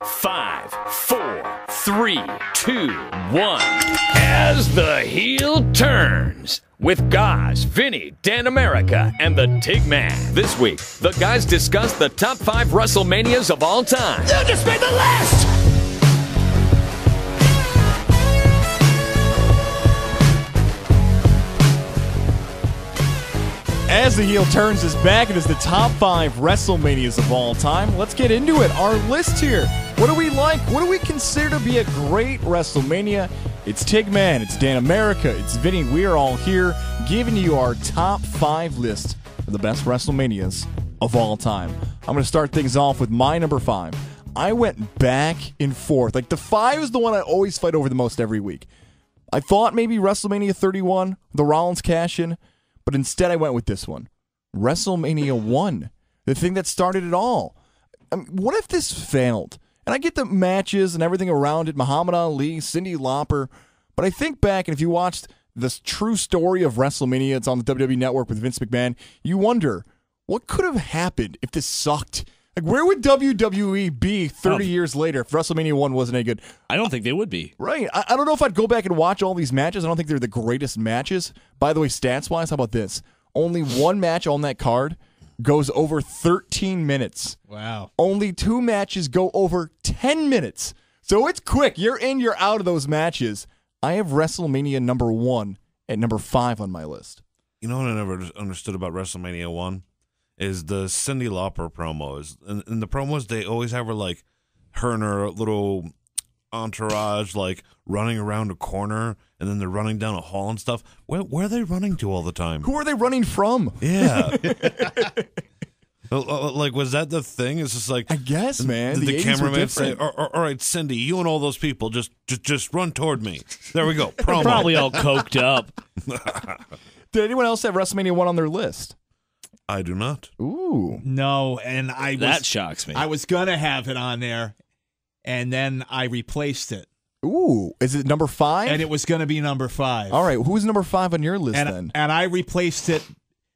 5, 4, 3, 2, 1. As the heel turns with Goz, Vinny, Dan America, and the Tig Man. This week, the guys discuss the top 5 WrestleManias of all time. You just made the list! As the heel turns is back, it is the top 5 WrestleManias of all time. Let's get into it. Our list here. What do we like? What do we consider to be a great WrestleMania? It's Tigman, it's Dan America, it's Vinny. We are all here giving you our top 5 list of the best WrestleManias of all time. I'm going to start things off with my number 5. I went back and forth. Like, the 5 is the one I always fight over the most every week. I thought maybe WrestleMania 31, the Rollins cash-in, but instead I went with this one. WrestleMania 1, the thing that started it all. I mean, what if this failed? And I get the matches and everything around it, Muhammad Ali, Cyndi Lauper, but I think back, and if you watched this true story of WrestleMania, it's on the WWE Network with Vince McMahon, you wonder, what could have happened if this sucked? Like, where would WWE be 30 years later if WrestleMania 1 wasn't any good? I don't think they would be. Right. I don't know if I'd go back and watch all these matches. I don't think they're the greatest matches. By the way, stats-wise, how about this? Only one match on that card goes over 13 minutes. Wow. Only 2 matches go over 10 minutes. So it's quick. You're in, you're out of those matches. I have WrestleMania number 1 at number 5 on my list. You know what I never understood about WrestleMania 1? Is the Cyndi Lauper promos. In the promos, they always have her, like, her and her little entourage, like, running around a corner, and then they're running down a hall and stuff. Where are they running to all the time? Who are they running from? Yeah. Like, was that the thing? It's just like, I guess, man. Did the 80s cameraman were say, different. all right, Cindy, you and all those people, just run toward me. There we go. Promo. Probably all coked up. Did anyone else have WrestleMania 1 on their list? I do not. Ooh. No, and That shocks me. I was gonna have it on there, and then I replaced it, Ooh. Is it number 5? and it was gonna be number 5. All right. Who's number 5 on your list then? And I replaced it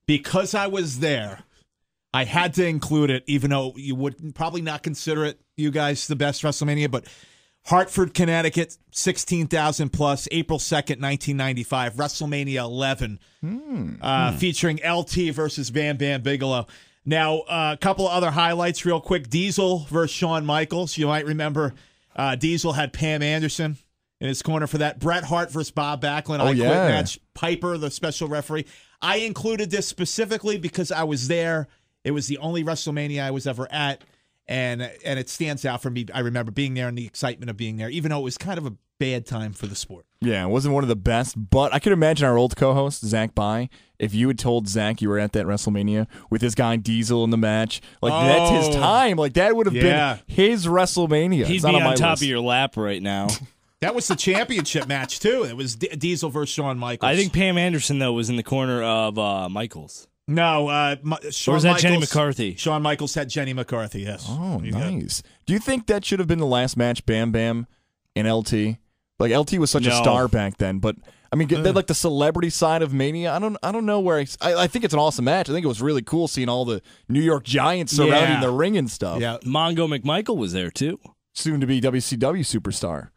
because I was there. I had to include it, even though you would probably not consider it, you guys, the best WrestleMania, but Hartford, Connecticut, 16,000 plus, April 2nd, 1995, WrestleMania 11, featuring LT versus Bam Bam Bigelow. Now, a couple of other highlights real quick. Diesel versus Shawn Michaels. You might remember Diesel had Pam Anderson in his corner for that. Bret Hart versus Bob Backlund. I quit match. Piper, the special referee. I included this specifically because I was there. It was the only WrestleMania I was ever at. And it stands out for me. I remember being there and the excitement of being there, even though it was kind of a bad time for the sport. Yeah, it wasn't one of the best, but I could imagine our old co-host, Zach By, if you had told Zach you were at that WrestleMania with this guy Diesel in the match, like that's his time. Like that would have been his WrestleMania. He'd be on top of your lap right now. That was the championship match, too. It was Diesel versus Shawn Michaels. I think Pam Anderson, though, was in the corner of Michaels. No, Shawn Or was that Michaels, Jenny McCarthy? Shawn Michaels had Jenny McCarthy, yes. Oh, nice. Do you think that should have been the last match, Bam Bam and LT? Like, LT was such a star back then, but, I mean, like the celebrity side of Mania, I don't know where I think it's an awesome match. I think it was really cool seeing all the New York Giants surrounding the ring and stuff. Yeah. Mongo McMichael was there, too. Soon to be WCW superstar.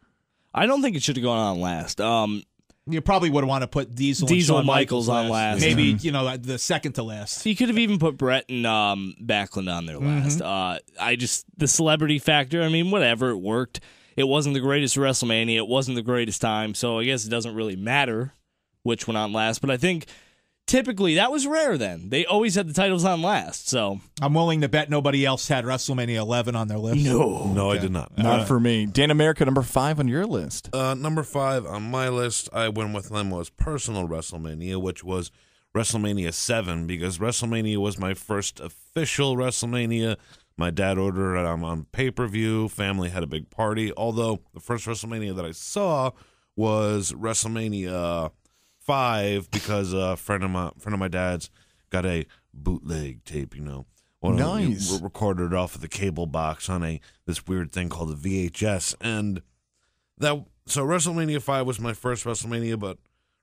I don't think it should have gone on last. You probably would want to put Diesel and Shawn Michaels on last. Maybe, the second to last. You could have even put Brett and Backlund on there last. The celebrity factor, I mean, whatever, it worked. It wasn't the greatest WrestleMania. It wasn't the greatest time, so I guess it doesn't really matter which one on last. But I think typically that was rare then. They always had the titles on last, so. I'm willing to bet nobody else had WrestleMania 11 on their list. No, I did not. Not for me. Dan America, number 5 on your list. Number 5 on my list, I went with Lemo's personal WrestleMania, which was WrestleMania 7, because WrestleMania was my first official WrestleMania. My dad ordered it on pay-per-view. Family had a big party, although the first WrestleMania that I saw was WrestleMania 5 because a friend of my dad's got a bootleg tape, Nice. Recorded it off of the cable box on this weird thing called a VHS, and so WrestleMania 5 was my first WrestleMania, but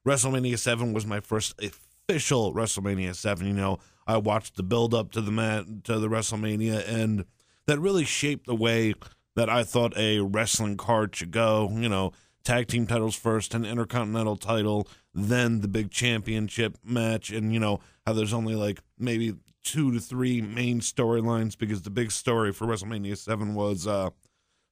WrestleMania 7 was my first official WrestleMania 7. I watched the build up to the WrestleMania, and that really shaped the way that I thought a wrestling card should go. You know, tag team titles first, an intercontinental title, then the big championship match, and you know how there's only like maybe 2 to 3 main storylines because the big story for WrestleMania 7 was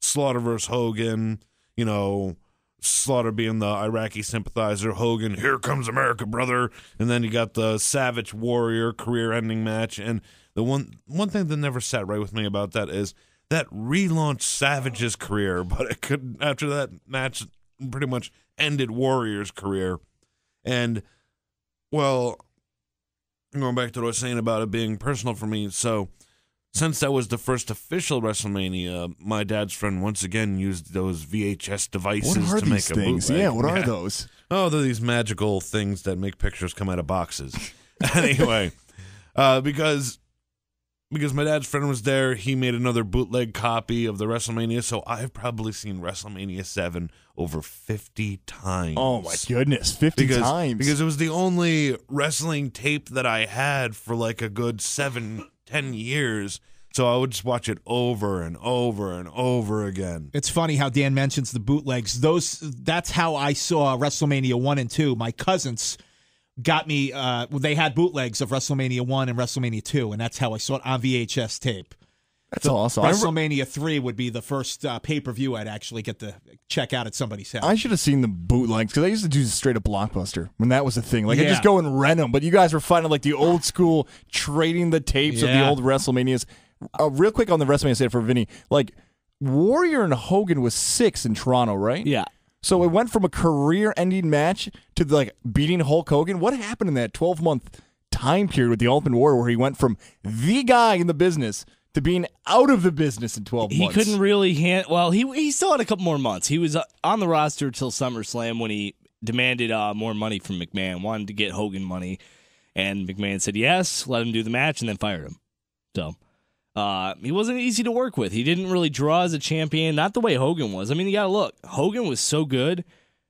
Slaughter versus Hogan. You know, Slaughter being the Iraqi sympathizer, Hogan, here comes America, brother. And then you got the Savage Warrior career-ending match. And the one thing that never sat right with me about that is that relaunched Savage's career, but it could, after that match, pretty much ended Warrior's career. And, well, going back to what I was saying about it being personal for me, so since that was the first official WrestleMania, my dad's friend once again used those VHS devices What are to these make a things? bootleg. Yeah, what are those? Oh, they're these magical things that make pictures come out of boxes. Anyway, because my dad's friend was there, he made another bootleg copy of the WrestleMania, so I've probably seen WrestleMania 7 over 50 times. Oh, my goodness, 50 times. Because it was the only wrestling tape that I had for like a good 7-10 years, so I would just watch it over and over and over again. It's funny how Dan mentions the bootlegs. That's how I saw WrestleMania 1 and 2. My cousins got me, they had bootlegs of WrestleMania 1 and WrestleMania 2, and that's how I saw it on VHS tape. That's awesome. WrestleMania 3 would be the first pay-per-view I'd actually get to check out at somebody's house. I should have seen the bootlegs because I used to do straight up Blockbuster when that was a thing. Like, I Yeah. just go and rent them. But you guys were finding like the old school trading the tapes of the Yeah. old WrestleManias. Real quick on the WrestleMania set for Vinny, like Warrior and Hogan was 6 in Toronto, right? Yeah. So it went from a career-ending match to like beating Hulk Hogan. What happened in that 12-month time period with the Ultimate Warrior where he went from the guy in the business to being out of the business in 12 He months? couldn't really he still had a couple more months. He was on the roster till SummerSlam when he demanded more money from McMahon, wanted to get Hogan money, and McMahon said yes, let him do the match, and then fired him. So he wasn't easy to work with. He didn't really draw as a champion, not the way Hogan was. I mean, you got to look. Hogan was so good,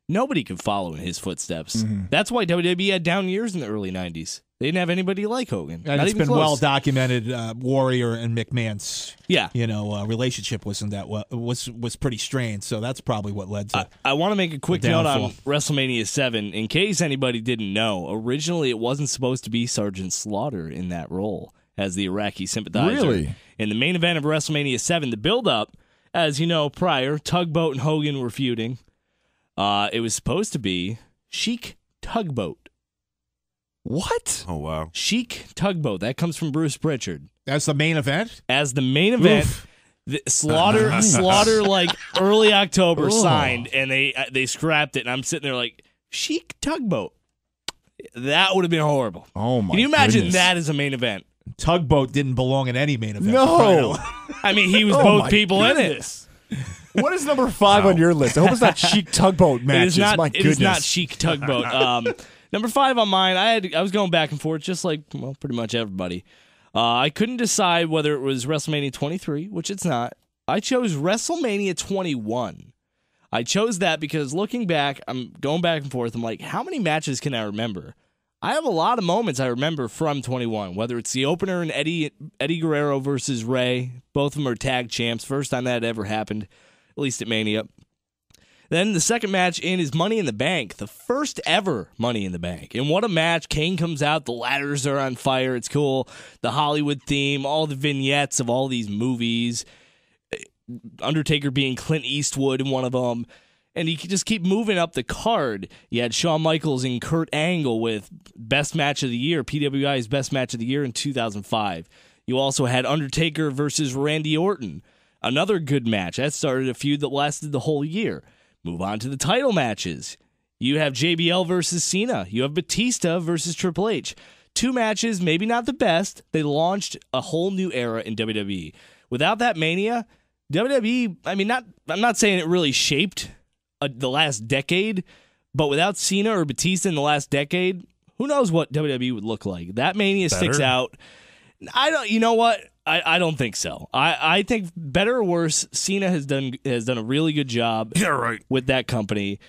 nobody could follow in his footsteps. Mm-hmm. That's why WWE had down years in the early 90s. They didn't have anybody like Hogan. And Not it's even been close. well documented. Warrior and McMahon's, Yeah. relationship wasn't that was pretty strained. So that's probably what led to. I want to make a quick The note downfall. on WrestleMania 7. In case anybody didn't know, originally it wasn't supposed to be Sergeant Slaughter in that role as the Iraqi sympathizer. Really? In the main event of WrestleMania 7, the build-up, as you know, prior, Tugboat and Hogan were feuding. It was supposed to be Sheik Tugboat. What? Oh, wow. Sheik Tugboat. That comes from Bruce Pritchard. That's the main event. As the main event, Slaughter, like early October signed, and they scrapped it. And I'm sitting there like, Sheik Tugboat. That would have been horrible. Oh, my Can you imagine goodness. that as a main event? Tugboat didn't belong in any main event. No. I mean, he was Oh, both my people in goodness. What is number 5 on your list? I hope it's not Chic Tugboat it. matches. My It goodness. is not Sheik Tugboat. Number 5 on mine, I was going back and forth just like, well, pretty much everybody. I couldn't decide whether it was WrestleMania 23, which it's not. I chose WrestleMania 21. I chose that because looking back, I'm going back and forth. I'm like, how many matches can I remember? I have a lot of moments I remember from 21, whether it's the opener and Eddie Guerrero versus Ray. Both of them are tag champs. First time that had ever happened, at least at Mania. Then the second match in is Money in the Bank, the first ever Money in the Bank. And what a match. Kane comes out, the ladders are on fire. It's cool. The Hollywood theme, all the vignettes of all these movies. Undertaker being Clint Eastwood in one of them. And you could just keep moving up the card. You had Shawn Michaels and Kurt Angle with Best Match of the Year, PWI's Best Match of the Year in 2005. You also had Undertaker versus Randy Orton, another good match. That started a feud that lasted the whole year. Move on to the title matches. You have JBL versus Cena. You have Batista versus Triple H. 2 matches, maybe not the best. They launched a whole new era in WWE. Without that Mania, WWE, I'm not saying it really shaped the last decade, but without Cena or Batista in the last decade, who knows what WWE would look like. That Mania sticks out. You know what? I don't think so. I think better or worse, Cena has done a really good job Yeah, right. with that company.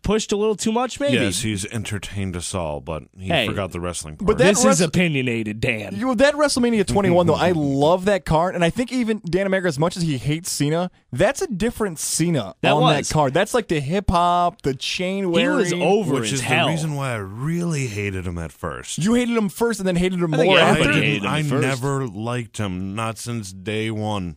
Pushed a little too much, maybe. Yes, he's entertained us all, but he forgot the wrestling part. But This is opinionated, Dan. That WrestleMania 21, though, I love that card, and I think even Dan America, as much as he hates Cena, that's a different Cena that card. That's like the hip hop, the chain wearing. He was over which as is hell. the reason why I really hated him at first. You hated him first and then hated him I think more everybody after? hated him I first. never liked him, not since day one.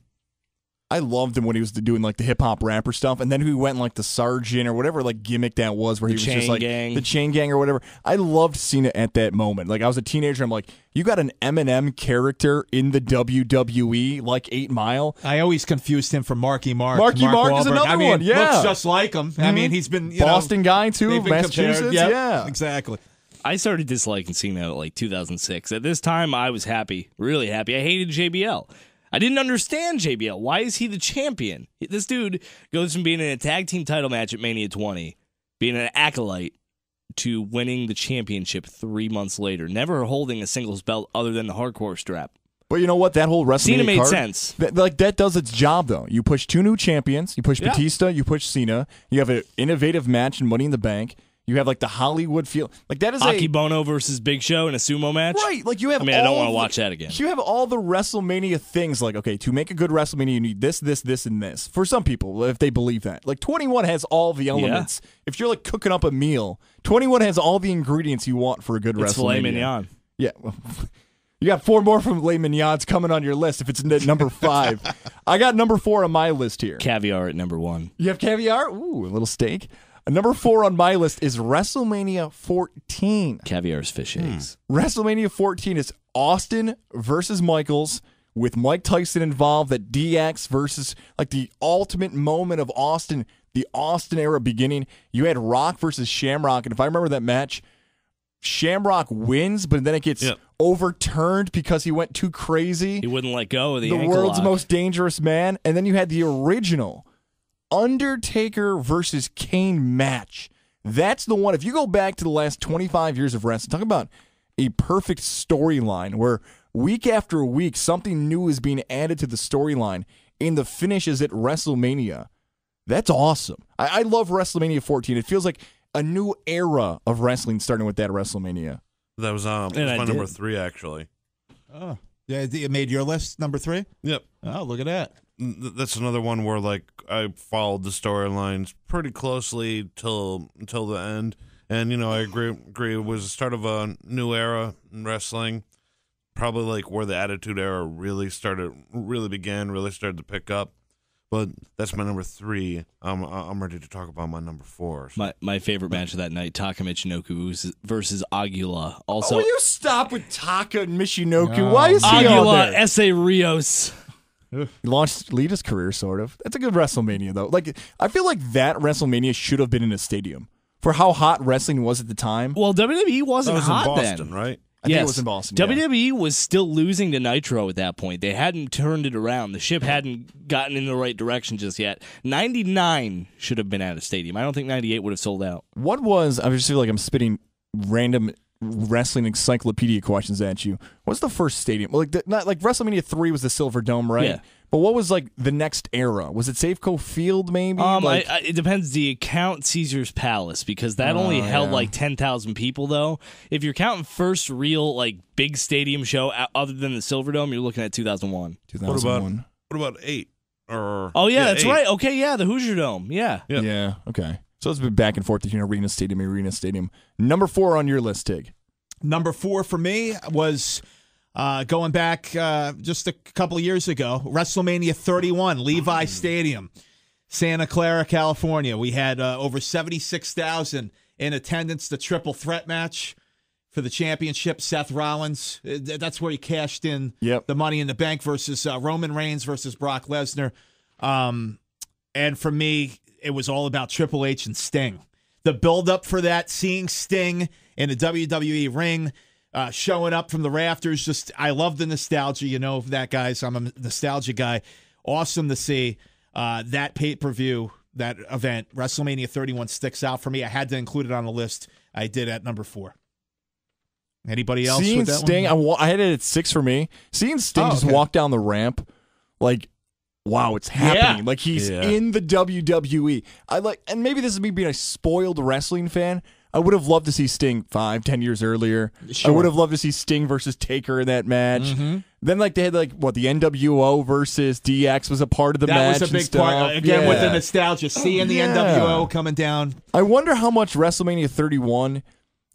I loved him when he was doing like the hip hop rapper stuff, and then he went like the sergeant or whatever like gimmick that was, where he was just like the chain gang or whatever. I loved Cena at that moment. Like I was a teenager, I'm like, you got an Eminem character in the WWE, like 8 Mile. I always confused him for Marky Mark. Marky Mark is Wahlberg. another one. Yeah, looks just like him. I mean, he's been Boston guy too, they've been Massachusetts. compared. Yeah, exactly. I started disliking Cena at like 2006. At this time, I was happy, really happy. I hated JBL. I didn't understand JBL. Why is he the champion? This dude goes from being in a tag team title match at Mania 20, being an acolyte, to winning the championship 3 months later, never holding a singles belt other than the hardcore strap. but you know what? That whole WrestleMania Cena made card, sense. That does its job though. You push 2 new champions. You push Batista. You push Cena. You have an innovative match in Money in the Bank. You have like the Hollywood feel. Like that is Akibono versus Big Show in a sumo match. Right, like you have. I mean, I don't want to watch that again. You have all the WrestleMania things. Like, okay, to make a good WrestleMania, you need this, this, this, and this. For some people, if they believe that, like 21 has all the elements. If you're like cooking up a meal, 21 has all the ingredients you want for a good It's WrestleMania. filet mignon. Yeah. Well, you got 4 more from filet mignons coming on your list. If it's number 5, I got number 4 on my list here. Caviar at number 1. You have caviar. Ooh, a little steak. Number 4 on my list is WrestleMania 14. Caviar's fish eggs. WrestleMania 14 is Austin versus Michaels with Mike Tyson involved. That DX versus like the ultimate moment of Austin, the Austin era beginning. You had Rock versus Shamrock, and if I remember that match, Shamrock wins, but then it gets overturned because he went too crazy. He wouldn't let go of the The ankle world's lock. most dangerous man, and then you had the original Undertaker versus Kane match. That's the one. If you go back to the last 25 years of wrestling, talk about a perfect storyline where week after week something new is being added to the storyline, and the finish is at WrestleMania. That's awesome. I love WrestleMania 14. It feels like a new era of wrestling starting with that WrestleMania. That was my number 3, actually. Oh, yeah, it made your list number 3. Yep. Oh, look at that. That's another one where like I followed the storylines pretty closely till the end, and I agree. It was the start of a new era in wrestling, probably like where the Attitude Era really started to pick up. But that's my number 3. I'm ready to talk about my number 4. So. My favorite match of that night, Taka Michinoku versus Aguila. Also, will you stop with Taka and Michinoku? Why is he on Aguila, there? S.A. Rios. He launched Lita's career, sort of. That's a good WrestleMania, though. Like, I feel like that WrestleMania should have been in a stadium for how hot wrestling was at the time. Well, WWE wasn't That was hot in Boston, then. right? I think it was in Boston. Yeah. WWE was still losing to Nitro at that point. They hadn't turned it around. The ship hadn't gotten in the right direction just yet. 99 should have been at a stadium. I don't think 98 would have sold out. What was, I just feel like I'm spitting random wrestling encyclopedia questions at you. What's the first stadium? Like, not like WrestleMania 3 was the Silver Dome, right? Yeah. But what was like the next era? Was it Safeco Field, maybe? It depends. Do you count Caesar's Palace? Because that only held like 10,000 people, though. If you're counting first real like big stadium show other than the Silver Dome, you're looking at 2001. 2001. What about 8? That's 8. right. Okay, yeah, the Hoosier Dome. Yeah. Yep. Yeah, okay. So it's been back and forth between arena stadium. Number 4 on your list, Tig. Number 4 for me was going back just a couple of years ago, WrestleMania 31, Levi Stadium, Santa Clara, California. We had over 76,000 in attendance. The triple threat match for the championship, Seth Rollins. That's where he cashed in the Money in the Bank versus Roman Reigns versus Brock Lesnar. And for me, it was all about Triple H and Sting. The build-up for that, seeing Sting in the WWE ring, showing up from the rafters. I love the nostalgia, of that, guys. I'm a nostalgia guy. Awesome to see that pay-per-view, that event. WrestleMania 31 sticks out for me. I had to include it on the list. I did at number 4. Anybody else Seeing with that Sting, one? I had it at 6 for me. Seeing Sting just walk down the ramp, like, wow, it's happening. Yeah. Like he's Yeah. in the WWE. And maybe this is me being a spoiled wrestling fan. I would have loved to see Sting 5-10 years earlier. Sure. I would have loved to see Sting versus Taker in that match. Then they had the NWO versus DX was a part of the match. That was a big and part. stuff. Again, Yeah. with the nostalgia, seeing the NWO coming down. I wonder how much WrestleMania 31,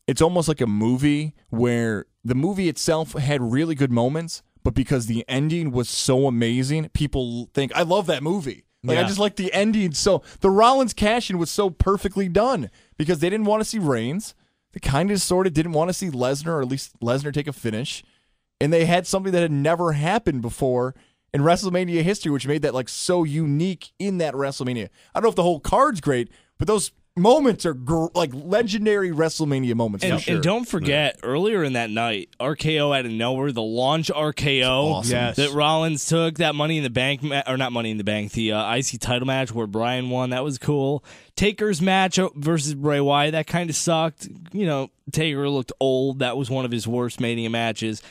it's almost like a movie where the movie itself had really good moments, but because the ending was so amazing, people think, I love that movie. I just like the ending. So the Rollins cash-in was so perfectly done because they didn't want to see Reigns. They kind of sort of didn't want to see Lesnar, or at least Lesnar take a finish. And they had something that had never happened before in WrestleMania history, which made that so unique in that WrestleMania. I don't know if the whole card's great, but those moments are legendary WrestleMania moments. And, for sure. and don't forget, earlier in that night, RKO out of nowhere, the launch RKO Awesome. Yes. that Rollins took, that Money in the Bank, or not Money in the Bank, the IC title match where Bryan won, that was cool. Taker's match versus Bray Wyatt, that kind of sucked. Taker looked old. That was one of his worst Mania matches.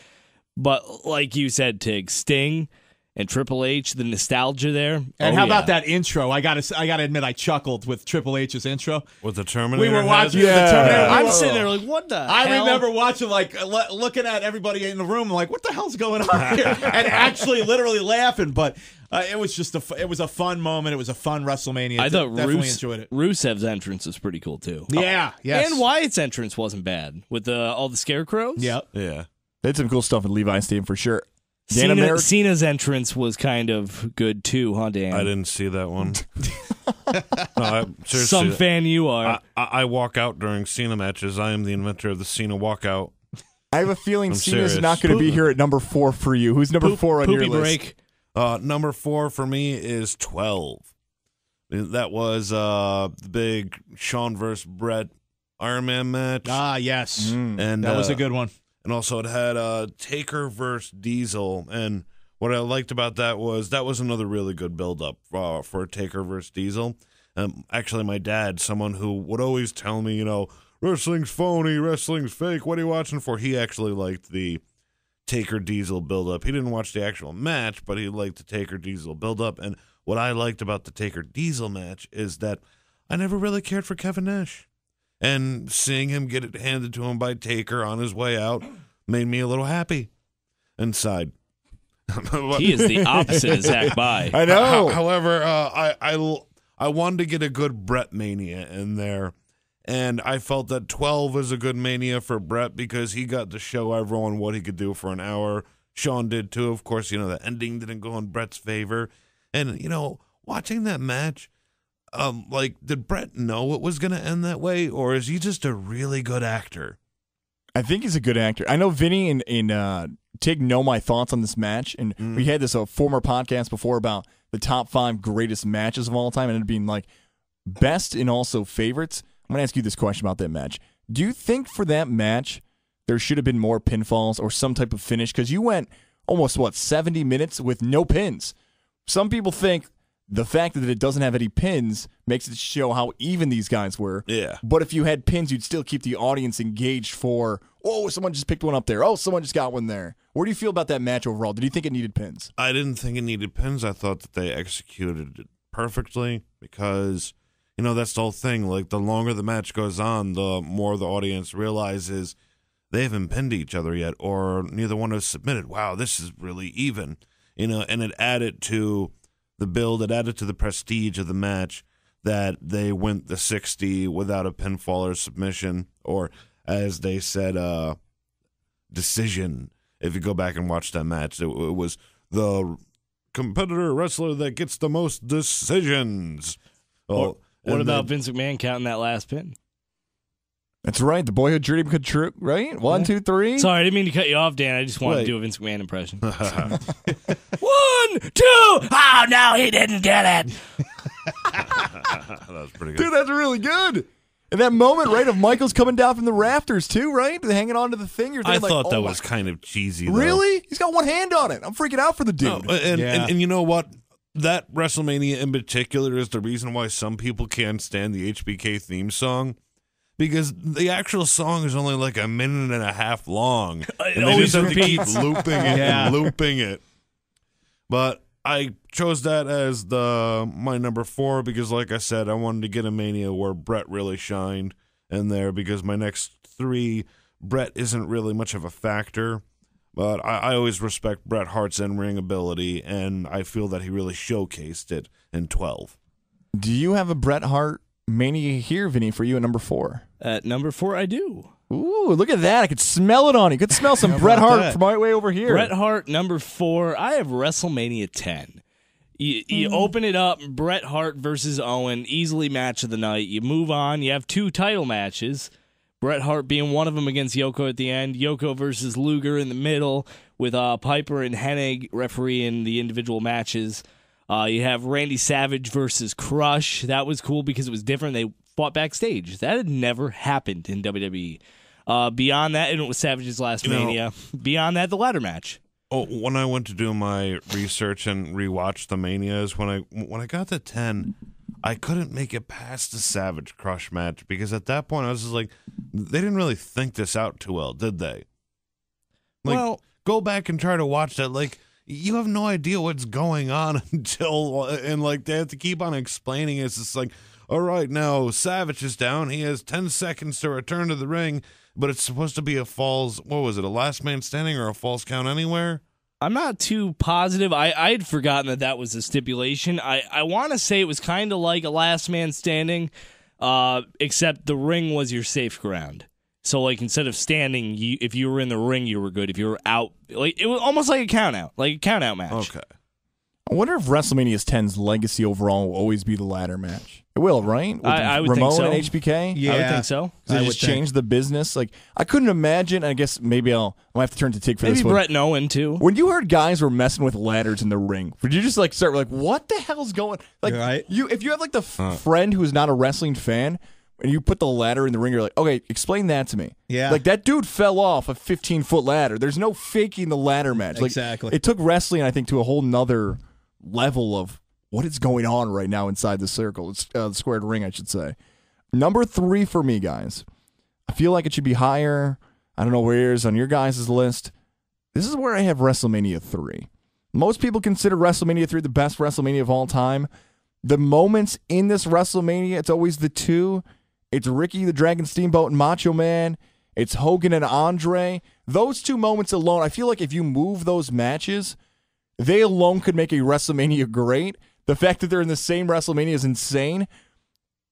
But like you said, Tig, Sting and Triple H, the nostalgia there. And how about that intro? I gotta admit, I chuckled with Triple H's intro. With the Terminator. We were head? watching Yeah. the Terminator. I'm sitting there like, what the I hell? remember watching, looking at everybody in the room, like, what the hell's going on here? And actually, literally laughing. But it was just it was a fun moment. It was a fun WrestleMania. I thought definitely enjoyed it. Rusev's entrance was pretty cool, too. Yeah, yes. And Wyatt's entrance wasn't bad with all the scarecrows. Yep. Yeah. They had some cool stuff in Levi's team for sure. Dan Cena's entrance was kind of good too, huh, Dan? I didn't see that one. No, seriously, Some fan you are. I walk out during Cena matches. I am the inventor of the Cena walkout. I have a feeling I'm Cena's serious. not going to be here at number 4 for you. Who's number 4 on your Poopy list? break. Number 4 for me is 12. That was the big Shawn versus Brett Iron Man match. Ah, yes. And That was a good one. And also it had Taker versus Diesel. And what I liked about that was another really good build-up for Taker versus Diesel. Actually, my dad, someone who would always tell me, wrestling's phony, wrestling's fake, what are you watching for? He actually liked the Taker Diesel build-up. He didn't watch the actual match, but he liked the Taker Diesel build-up. And what I liked about the Taker Diesel match is that I never really cared for Kevin Nash. And seeing him get it handed to him by Taker on his way out made me a little happy inside. He is the opposite of Zach By. I know. However, I wanted to get a good Brett Mania in there. And I felt that 12 was a good Mania for Brett because he got to show everyone what he could do for an hour. Shawn did too. Of course, the ending didn't go in Brett's favor. And, watching that match, did Brett know it was going to end that way? Or is he just a really good actor? I think he's a good actor. I know Vinny and Tig know my thoughts on this match, and we had this former podcast before about the top 5 greatest matches of all time, and it being best and also favorites. I'm going to ask you this question about that match. Do you think for that match there should have been more pinfalls or some type of finish? Because you went almost, 70 minutes with no pins. Some people think the fact that it doesn't have any pins makes it show how even these guys were. Yeah. But if you had pins, you'd still keep the audience engaged for, oh, someone just picked one up there. Oh, someone just got one there. Where do you feel about that match overall? Did you think it needed pins? I didn't think it needed pins. I thought that they executed it perfectly because, that's the whole thing. The longer the match goes on, the more the audience realizes they haven't pinned each other yet or neither one has submitted. Wow, this is really even. And it added to the build, it added to the prestige of the match that they went the 60 without a pinfall or submission, or as they said, decision. If you go back and watch that match, it was the competitor wrestler that gets the most decisions. What about Vince McMahon counting that last pin? That's right. The boyhood dream could true, right? 1, 2, 3. Sorry, I didn't mean to cut you off, Dan. I just wanted Wait. to do a Vince McMahon impression. 1, 2. Oh, no, he didn't get it. That was pretty good. Dude, that's really good. And that moment, right, of Michaels coming down from the rafters, too, right? Hanging on to the thing. You're I thinking thought that oh was kind of cheesy, though. Really? He's got one hand on it. I'm freaking out for the dude. No, and you know what? That WrestleMania in particular is the reason why some people can't stand the HBK theme song. Because the actual song is only a minute and a half long. And they always just have to keep repeats. looping it and looping it. But I chose that as my number 4 because, like I said, I wanted to get a Mania where Bret really shined in there because my next 3, Bret isn't really much of a factor. But I always respect Bret Hart's in-ring ability, and I feel that he really showcased it in 12. Do you have a Bret Hart Mania here, Vinny, for you at number 4? At number 4, I do. Ooh, look at that. I could smell it on you. Could smell some Bret Hart from my way over here. Bret Hart, number 4. I have WrestleMania 10. You open it up, Bret Hart versus Owen, easily match of the night. You move on. You have 2 title matches. Bret Hart being one of them against Yoko at the end. Yoko versus Luger in the middle with Piper and Hennig refereeing the individual matches. You have Randy Savage versus Crush. That was cool because it was different. They fought backstage. That had never happened in WWE. Beyond that, and it was Savage's last Mania. Beyond that, the ladder match. Oh, when I went to do my research and rewatch the Manias, when I got to 10, I couldn't make it past the Savage Crush match because at that point I was just like, they didn't really think this out too well, did they? Like, Well, go back and try to watch that. Like, you have no idea what's going on until, and like they have to keep on explaining. It's just like, all right, now Savage is down. He has 10 seconds to return to the ring, but it's supposed to be a falls. What was it? A last man standing or a falls count anywhere? I'm not too positive. I had forgotten that was a stipulation. I want to say it was kind of like a last man standing, except the ring was your safe ground. So, like, instead of standing, if you were in the ring, you were good. If you were out, like, it was almost like a count out match. Okay. I wonder if WrestleMania 10's legacy overall will always be the ladder match. It will, right? With I would Ramon think so. and HBK? Yeah. I would think so. They just change the business. Like, I couldn't imagine. I guess maybe I'll have to turn to Tig for Maybe this one. Brett and Owen, too. When you heard guys were messing with ladders in the ring, would you just like start like, what the hell's going? Like, Right. if you have like the friend who's not a wrestling fan, and you put the ladder in the ring, you're like, okay, explain that to me. Yeah. Like, that dude fell off a 15-foot ladder. There's no faking the ladder match. Like, Exactly. It took wrestling, I think, to a whole nother level of what is going on right now inside the circle. It's the squared ring, I should say. Number 3 for me, guys. I feel like it should be higher. I don't know where it is on your guys' list. This is where I have WrestleMania 3. Most people consider WrestleMania 3 the best WrestleMania of all time. The moments in this WrestleMania, it's always the 2. It's Ricky the Dragon Steamboat and Macho Man. It's Hogan and Andre. Those 2 moments alone, I feel like if you move those matches, they alone could make a WrestleMania great. The fact that they're in the same WrestleMania is insane.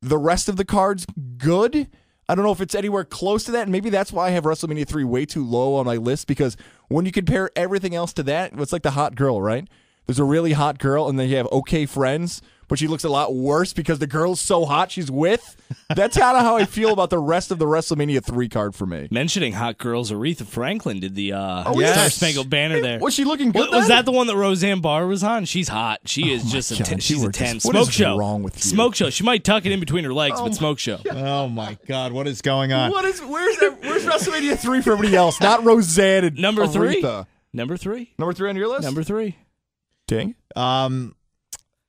The rest of the card's good. I don't know if it's anywhere close to that. And maybe that's why I have WrestleMania 3 way too low on my list, because when you compare everything else to that, it's like the hot girl, right? There's a really hot girl, and then you have okay friends, but she looks a lot worse because the girl's so hot she's with. That's kind of how I feel about the rest of the WrestleMania 3 card for me. Mentioning hot girls, Aretha Franklin did the Star yes. Spangled Banner there. Was she looking good? Was that the one that Roseanne Barr was on? She's hot. She is just God, she's a 10. what Smoke is show. wrong with you? Smoke show. She might tuck it in between her legs, but smoke show. Oh my God, what is going on? Where's WrestleMania 3 for everybody else? Not Roseanne and Number 3. Aretha. Number 3. Number 3 on your list? Number 3. Ting?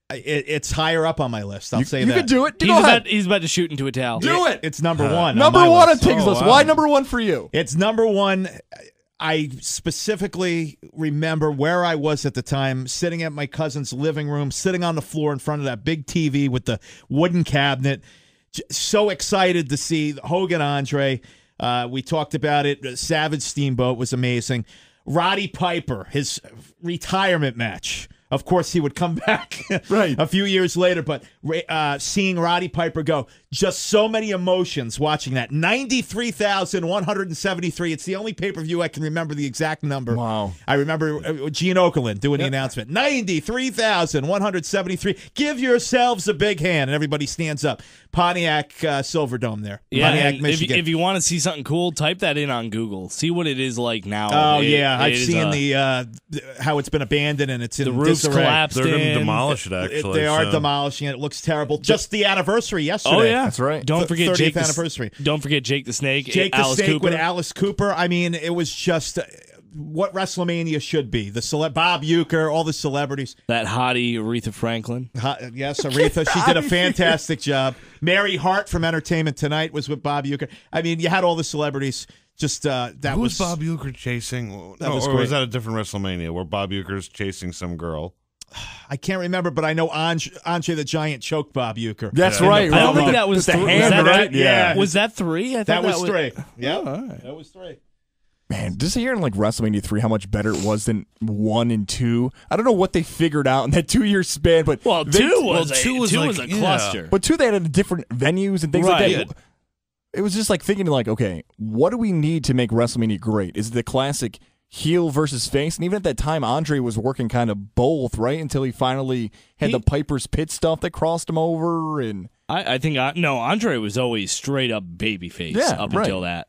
It's higher up on my list. I'll say you that. can do it. Go ahead. He's about to shoot into a towel. Do it. It's number 1. Number on my 1 on list. Ting's list. wow. Why number 1 for you? It's number 1. I specifically remember where I was at the time, sitting at my cousin's living room, sitting on the floor in front of that big TV with the wooden cabinet. So excited to see Hogan Andre. We talked about it. Savage Steamboat was amazing. Roddy Piper, his retirement match. Of course, he would come back Right. a few years later, but seeing Roddy Piper go, just so many emotions watching that. 93,173. It's the only pay-per-view I can remember the exact number. Wow. I remember Gene Okerlund doing the announcement. 93,173. Give yourselves a big hand. And everybody stands up. Pontiac Silverdome there. Yeah, Pontiac, and Michigan. if you want to see something cool, type that in on Google. See what it is like now. Oh, yeah. I've is, seen how it's been abandoned and it's in the roof's disarray. collapsed They're going to in. demolish it, actually. They are so. demolishing it. It looks terrible. Just the anniversary yesterday. Oh yeah, That's right. Don't forget 30th Jake anniversary. Don't forget Jake the Snake. Jake the Alice Snake Cooper. with Alice Cooper. I mean, it was just what WrestleMania should be. Bob Uecker, all the celebrities. That hottie Aretha Franklin. Yes, Aretha. She did a fantastic job. Mary Hart from Entertainment Tonight was with Bob Uecker. I mean, you had all the celebrities. Just that Who was was Bob Uecker chasing? That was or great. was that a different WrestleMania where Bob Uecker's chasing some girl? I can't remember, but I know Andre the Giant choked Bob Uecker. That's right. I don't think that was the three. hand, Was that right? right? Yeah. Was that 3? I thought That was 3. Yeah, Oh, all right. that was 3. Man, just hearing like WrestleMania 3, how much better it was than 1 and 2. I don't know what they figured out in that 2-year span, but Well, they- 2 was two was like- a yeah. cluster. But 2, they had different venues and things like Right. that. It was just like thinking like, okay, what do we need to make WrestleMania great? Is it the classic heel versus face? And even at that time, Andre was working kind of both, right? Until he finally had the Piper's Pit stuff that crossed him over. And I think Andre was always straight up babyface up until that.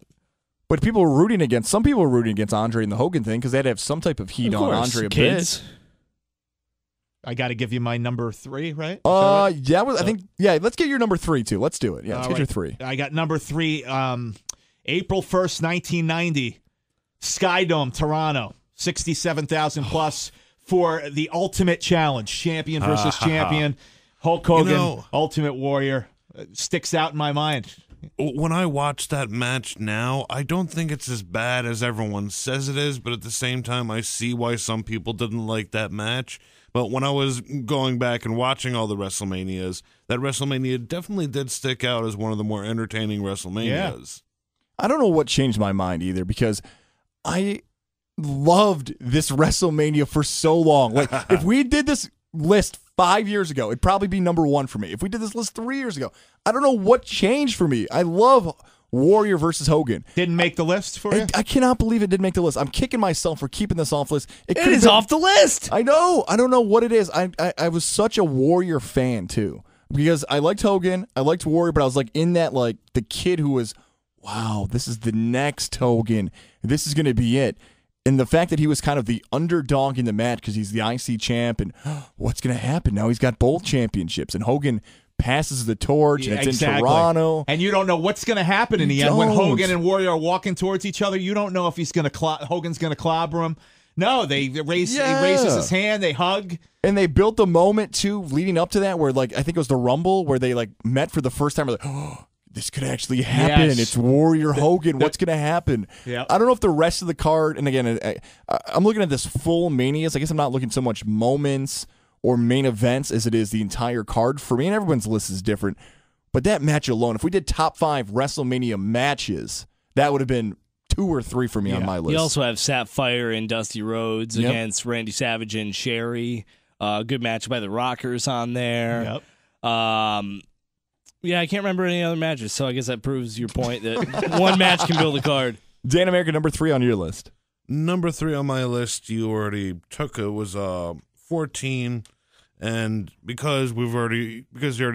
But some people were rooting against Andre and the Hogan thing because they had to have some type of heat on Andre a kids. bit. I got to give you my number 3, right? Yeah, I think, let's get your number 3 too. Let's do it. Yeah, let's get your 3. I got number 3, April 1st, 1990, Skydome, Toronto, 67,000 plus for the Ultimate Challenge, champion versus champion. Hulk Hogan, Ultimate Warrior, sticks out in my mind. When I watch that match now, I don't think it's as bad as everyone says it is, but at the same time, I see why some people didn't like that match. But when I was going back and watching all the WrestleManias, that WrestleMania definitely did stick out as one of the more entertaining WrestleManias. I don't know what changed my mind either because I loved this WrestleMania for so long. Like, if we did this list 5 years ago, it'd probably be number 1 for me. If we did this list 3 years ago, I don't know what changed for me. I love Warrior versus Hogan. Didn't make the list for you? I cannot believe it didn't make the list. I'm kicking myself for keeping this off list. It is off the list. I know. I don't know what it is. I was such a Warrior fan too because I liked Hogan. I liked Warrior, but I was like in that like the kid who was, wow, this is the next Hogan. This is going to be it. And the fact that he was kind of the underdog in the match because he's the IC champ and what's going to happen? Now he's got both championships and Hogan passes the torch and it's in Toronto. And you don't know what's going to happen in the end when Hogan and Warrior are walking towards each other. You don't know if Hogan's going to clobber him. No, he raises his hand, they hug. And they built the moment too leading up to that where like I think it was the Rumble where they like met for the first time. Like, oh, this could actually happen. Yes. It's Warrior Hogan. What's going to happen? Yep. I don't know if the rest of the card, and again, I'm looking at this full Manias. I guess I'm not looking so much moments or main events as it is the entire card for me, and everyone's list is different. But that match alone, if we did top 5 WrestleMania matches, that would have been 2 or 3 for me on my list. You also have Sapphire and Dusty Rhodes against Randy Savage and Sherry. Good match by the Rockers on there. Yep. Yeah, I can't remember any other matches, so I guess that proves your point that one match can build a card. Dan America, number 3 on your list. Number 3 on my list, you already took it, was 14. And because you already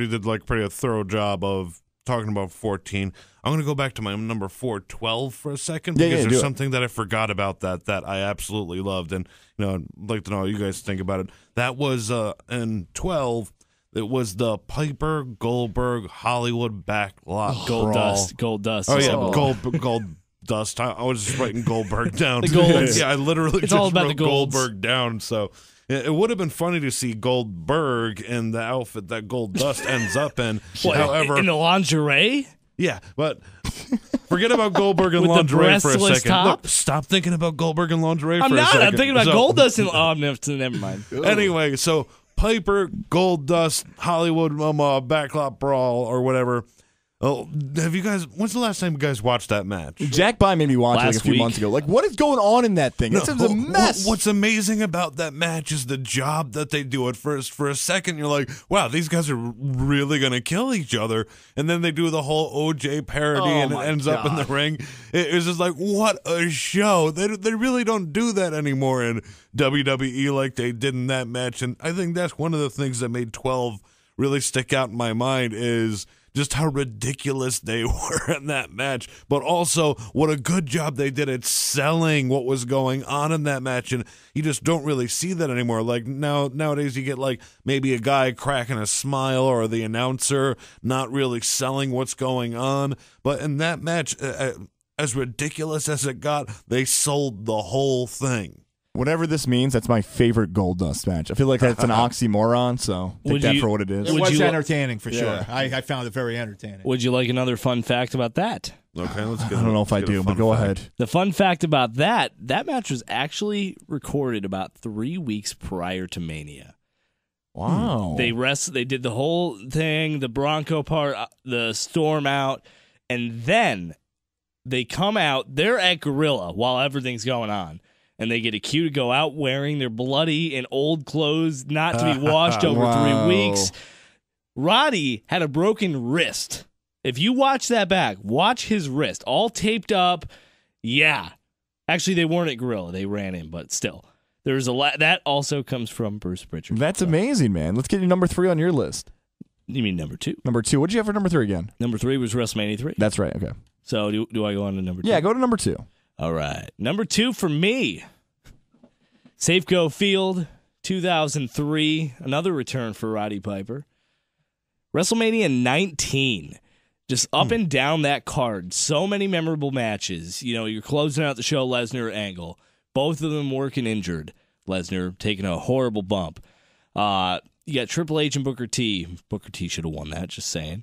did like pretty a thorough job of talking about 14, I'm going to go back to my number 4, 12 for a second because there's something that I forgot about that I absolutely loved, and I'd like to know how you guys think about it. That was in 12. It was the Piper Goldberg Hollywood backlot Gold brawl. Gold Dust. Oh yeah, Gold Dust. I was just writing Goldberg down. The I literally it's just all about wrote the golds. Goldberg down. So it would have been funny to see Goldberg in the outfit that Gold Dust ends up in. However, in the lingerie. yeah, but forget about Goldberg and With the lingerie for a breastless second. top? Look, stop thinking about Goldberg and lingerie I'm for a not. second. I'm thinking about Gold Dust and never mind. Anyway, so Piper, Gold Dust, Hollywood backlot brawl or whatever. Oh, have you guys? When's the last time you guys watched that match? Jack By made me watch it like a few months ago. Like, what is going on in that thing? It's a mess. What's amazing about that match is the job that they do at first. For a second, you're like, wow, these guys are really going to kill each other. And then they do the whole OJ parody and it ends up in the ring. It's just like, what a show. They really don't do that anymore in WWE like they did in that match. And I think that's one of the things that made 12 really stick out in my mind is just how ridiculous they were in that match, but also what a good job they did at selling what was going on in that match. And you just don't really see that anymore. Like nowadays you get like maybe a guy cracking a smile or the announcer not really selling what's going on. But in that match, as ridiculous as it got, they sold the whole thing. Whatever this means, that's my favorite Goldust match. I feel like that's an oxymoron, so take that for what it is. It was entertaining for sure. I found it very entertaining. Would you like another fun fact about that? Okay, let's get I don't know if I do, but go ahead. The fun fact about that match was actually recorded about 3 weeks prior to Mania. Wow. They did the whole thing, the Bronco part, the storm out, and then they come out. They're at Gorilla while everything's going on, and they get a cue to go out wearing their bloody and old clothes, not to be washed over Wow. 3 weeks. Roddy had a broken wrist. If you watch that back, watch his wrist, all taped up. Yeah. Actually, they weren't at Gorilla. They ran in, but still. There's a lot. That also comes from Bruce Pritchard. That's amazing, man. Let's get you number 3 on your list. You mean number 2? Number 2. What'd you have for number 3 again? Number 3 was WrestleMania 3. That's right. Okay. So do I go on to number 2? Yeah, go to number 2. All right. Number 2 for me, Safeco Field, 2003. Another return for Roddy Piper. WrestleMania 19. Just up and down that card. So many memorable matches. You know, you're closing out the show, Lesnar, Angle. Both of them working injured. Lesnar taking a horrible bump. You got Triple H and Booker T. Booker T should have won that, just saying.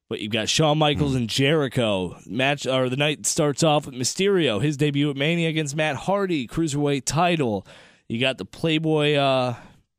But you've got Shawn Michaels and Jericho. The night starts off with Mysterio, his debut at Mania against Matt Hardy, Cruiserweight title. You got the Playboy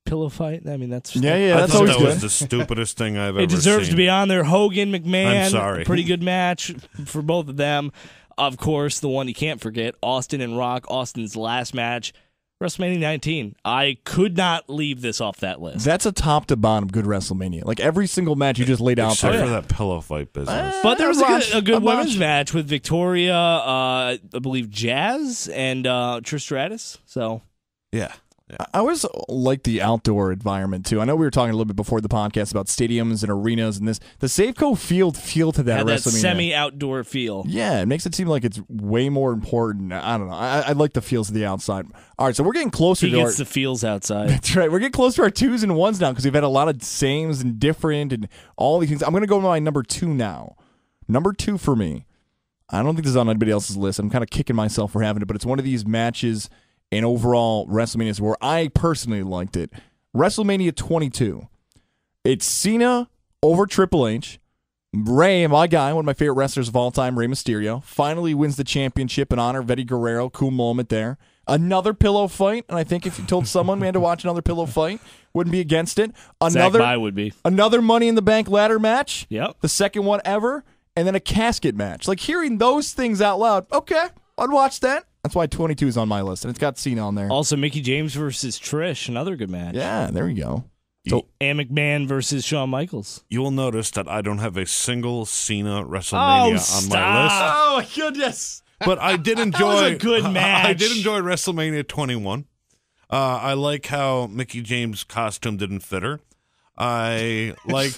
pillow fight. I mean, that's That's I always thought that good. was the stupidest thing I've ever seen. It deserves to be on there. Hogan, McMahon. I'm sorry. Pretty good match for both of them. Of course, the one you can't forget, Austin and Rock. Austin's last match, WrestleMania 19. I could not leave this off that list. That's a top to bottom good WrestleMania. Like every single match you just laid out Except there. for that pillow fight business. But there was a good I've women's watched. match with Victoria, I believe Jazz, and Trish Stratus. So Yeah. I always like the outdoor environment too. I know we were talking a little bit before the podcast about stadiums and arenas and this. The Safeco Field feel to that had that WrestleMania. semi-outdoor feel. Yeah, it makes it seem like it's way more important. I don't know. I like the feels of the outside. All right, so we're getting closer He to our. gets the feels outside. That's right. We're getting close to our 2s and 1s now because we've had a lot of sames and different and all these things. I'm going to go to my number 2 now. Number 2 for me. I don't think this is on anybody else's list. I'm kind of kicking myself for having it, but it's one of these matches in overall WrestleManias where I personally liked it. WrestleMania 22. It's Cena over Triple H. Rey, my guy, one of my favorite wrestlers of all time, Rey Mysterio, finally wins the championship in honor of Eddie Guerrero. Cool moment there. Another pillow fight, and I think if you told someone we had to watch another pillow fight, wouldn't be against it. Zach Mai would be. Another Money in the Bank ladder match. Yep. The second one ever, and then a casket match. Like hearing those things out loud, okay, I'd watch that. That's why 22 is on my list, and it's got Cena on there. Also, Mickey James versus Trish, another good match. Yeah, there we go. So, And McMahon versus Shawn Michaels. You will notice that I don't have a single Cena WrestleMania on my list. oh my goodness. But I did enjoy was a good match. I did enjoy WrestleMania 21. I like how Mickey James' costume didn't fit her. I like.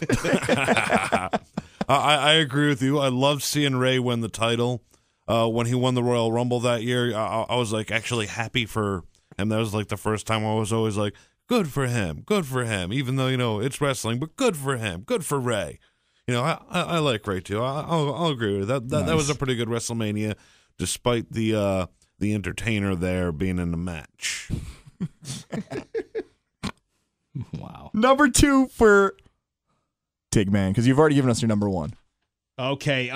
I agree with you. I loved seeing Ray win the title. When he won the Royal Rumble that year, I was like actually happy for him. That was like the first time I was always like, good for him, good for him. Even though it's wrestling, but good for him, good for Ray. I like Ray too. I'll agree with that. That was a pretty good WrestleMania, despite the entertainer there being in the match. Wow. Number 2 for Tigman, because you've already given us your number 1. Okay.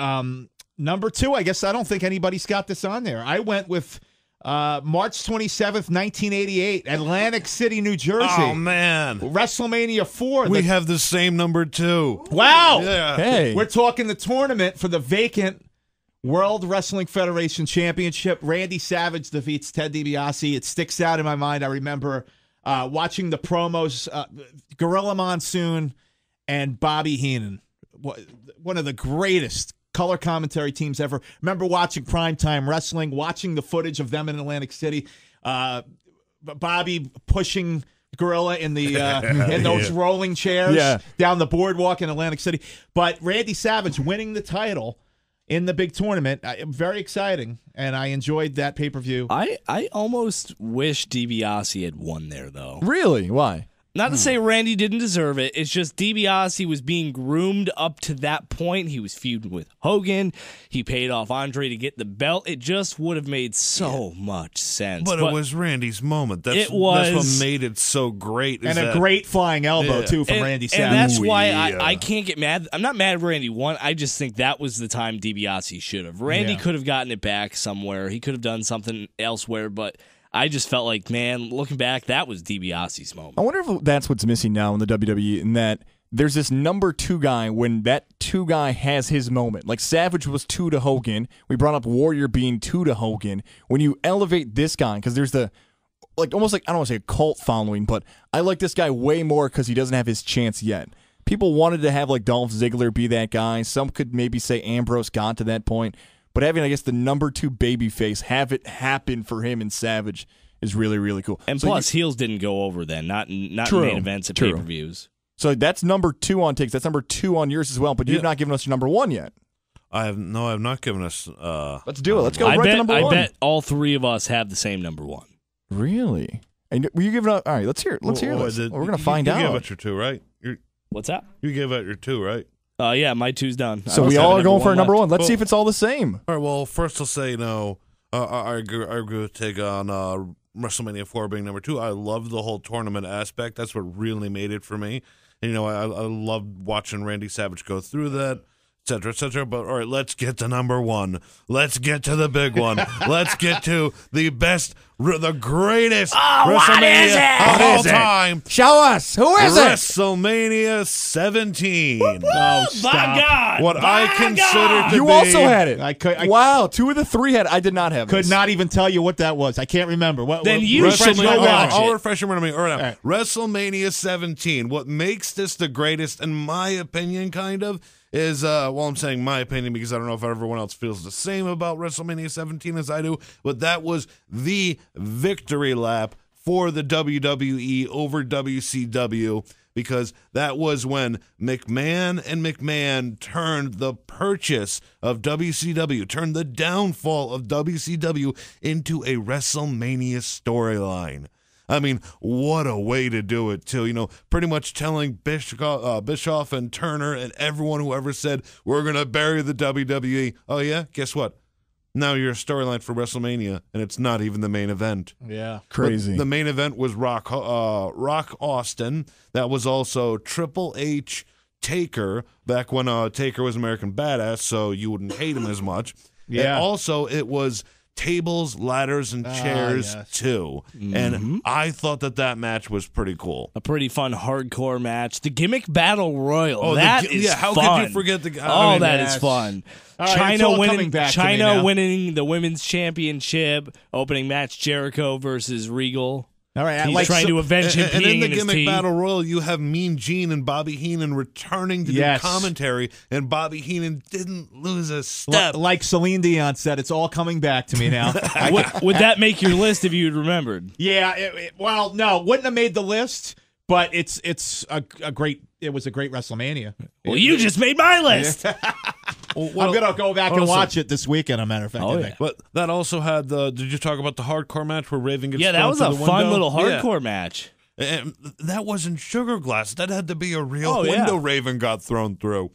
Number 2, I guess I don't think anybody's got this on there. I went with March 27th, 1988, Atlantic City, New Jersey. Oh man, WrestleMania 4. we have the same number 2. Wow. Yeah. Hey. We're talking the tournament for the vacant World Wrestling Federation Championship. Randy Savage defeats Ted DiBiase. It sticks out in my mind. I remember watching the promos, Gorilla Monsoon and Bobby Heenan. One of the greatest color commentary teams ever. Remember watching Primetime Wrestling, watching the footage of them in Atlantic City. Bobby pushing Gorilla in the in those rolling chairs down the boardwalk in Atlantic City. But Randy Savage winning the title in the big tournament, very exciting, and I enjoyed that pay-per-view. I almost wish DiBiase had won there, though. Really? Why? Not to say Randy didn't deserve it. It's just DiBiase was being groomed up to that point. He was feuding with Hogan. He paid off Andre to get the belt. It just would have made so much sense. But it was Randy's moment. That's what made it so great. And a great flying elbow, too, from Randy Savage. And that's why I can't get mad. I'm not mad Randy won. I just think that was the time DiBiase should have. Randy could have gotten it back somewhere. He could have done something elsewhere, but I just felt like, man, looking back, that was DiBiase's moment. I wonder if that's what's missing now in the WWE, in that there's this number 2 guy when that 2 guy has his moment. Like Savage was 2 to Hogan. We brought up Warrior being 2 to Hogan. When you elevate this guy, because there's the, like almost like, I don't want to say a cult following, but I like this guy way more because he doesn't have his chance yet. People wanted to have like Dolph Ziggler be that guy. Some could maybe say Ambrose got to that point. But having, I guess, the number 2 babyface, have it happen for him and Savage is really, really cool. And so plus, heels didn't go over then, not in main events at True. pay-per-views. So that's number 2 on takes. That's number 2 on yours as well. But you've not given us your number 1 yet. I have not given us. Let's do it. Let's go right to number 1. I bet all 3 of us have the same number 1. Really? And were you giving up? All right, let's hear it. Let's hear this. We're going to find out. You gave out your 2, right? What's that? You gave out your 2, right? Yeah, my 2's done. So we all are going for a number 1. Let's see if it's all the same. All right, well, first I'll say, I agree with Tig on WrestleMania 4 being number 2. I love the whole tournament aspect. That's what really made it for me. And, I loved watching Randy Savage go through that, et cetera, et cetera. But, all right, let's get to number 1. Let's get to the big one. Let's get to the best, the greatest WrestleMania of all time. Show us. Who is it? WrestleMania 17. Oh, my God. What I consider to You be... also had it. I wow, 2 of the 3 had it. I did not have it. could not even tell you what that was. I can't remember. Then you should go watch I'll it. refresh your memory right now. right. WrestleMania 17. What makes this the greatest, in my opinion, kind of, is, I'm saying my opinion because I don't know if everyone else feels the same about WrestleMania 17 as I do, but that was the victory lap for the WWE over WCW, because that was when McMahon turned the purchase of WCW, turned the downfall of WCW into a WrestleMania storyline. I mean, what a way to do it, too. Pretty much telling Bischoff and Turner and everyone who ever said, we're going to bury the WWE. Oh, yeah? Guess what? Now you're a storyline for WrestleMania, and it's not even the main event. Yeah. Crazy. But the main event was Rock Austin. That was also Triple H, Taker, back when Taker was American Badass, so you wouldn't hate him as much. Yeah. And also, it was tables, ladders, and chairs, too. Mm-hmm. And I thought that match was pretty cool. A pretty fun hardcore match. The gimmick battle royal. Oh, That is how fun. could you forget the? That is fun. All right, it's all coming back to me now. Winning the women's championship. Opening match: Jericho versus Regal. All right, He's trying to avenge him and peeing in the in his gimmick tea. battle royal, you have Mean Gene and Bobby Heenan returning to do Yes. commentary, and Bobby Heenan didn't lose a step. Like Celine Dion said, it's all coming back to me now. Would that make your list if you'd remembered? Yeah, well, no, wouldn't have made the list, but it's a great. It was a great WrestleMania. Well, you just made my list. I'm gonna go back and watch it this weekend. As a matter of fact, Oh, I yeah. think. But that also had the. Did you talk about the hardcore match where Raven gets? Yeah, that thrown was through a the fun window? little Yeah. hardcore match. And that wasn't sugar glass. That had to be a real Oh, yeah. window Raven got thrown through.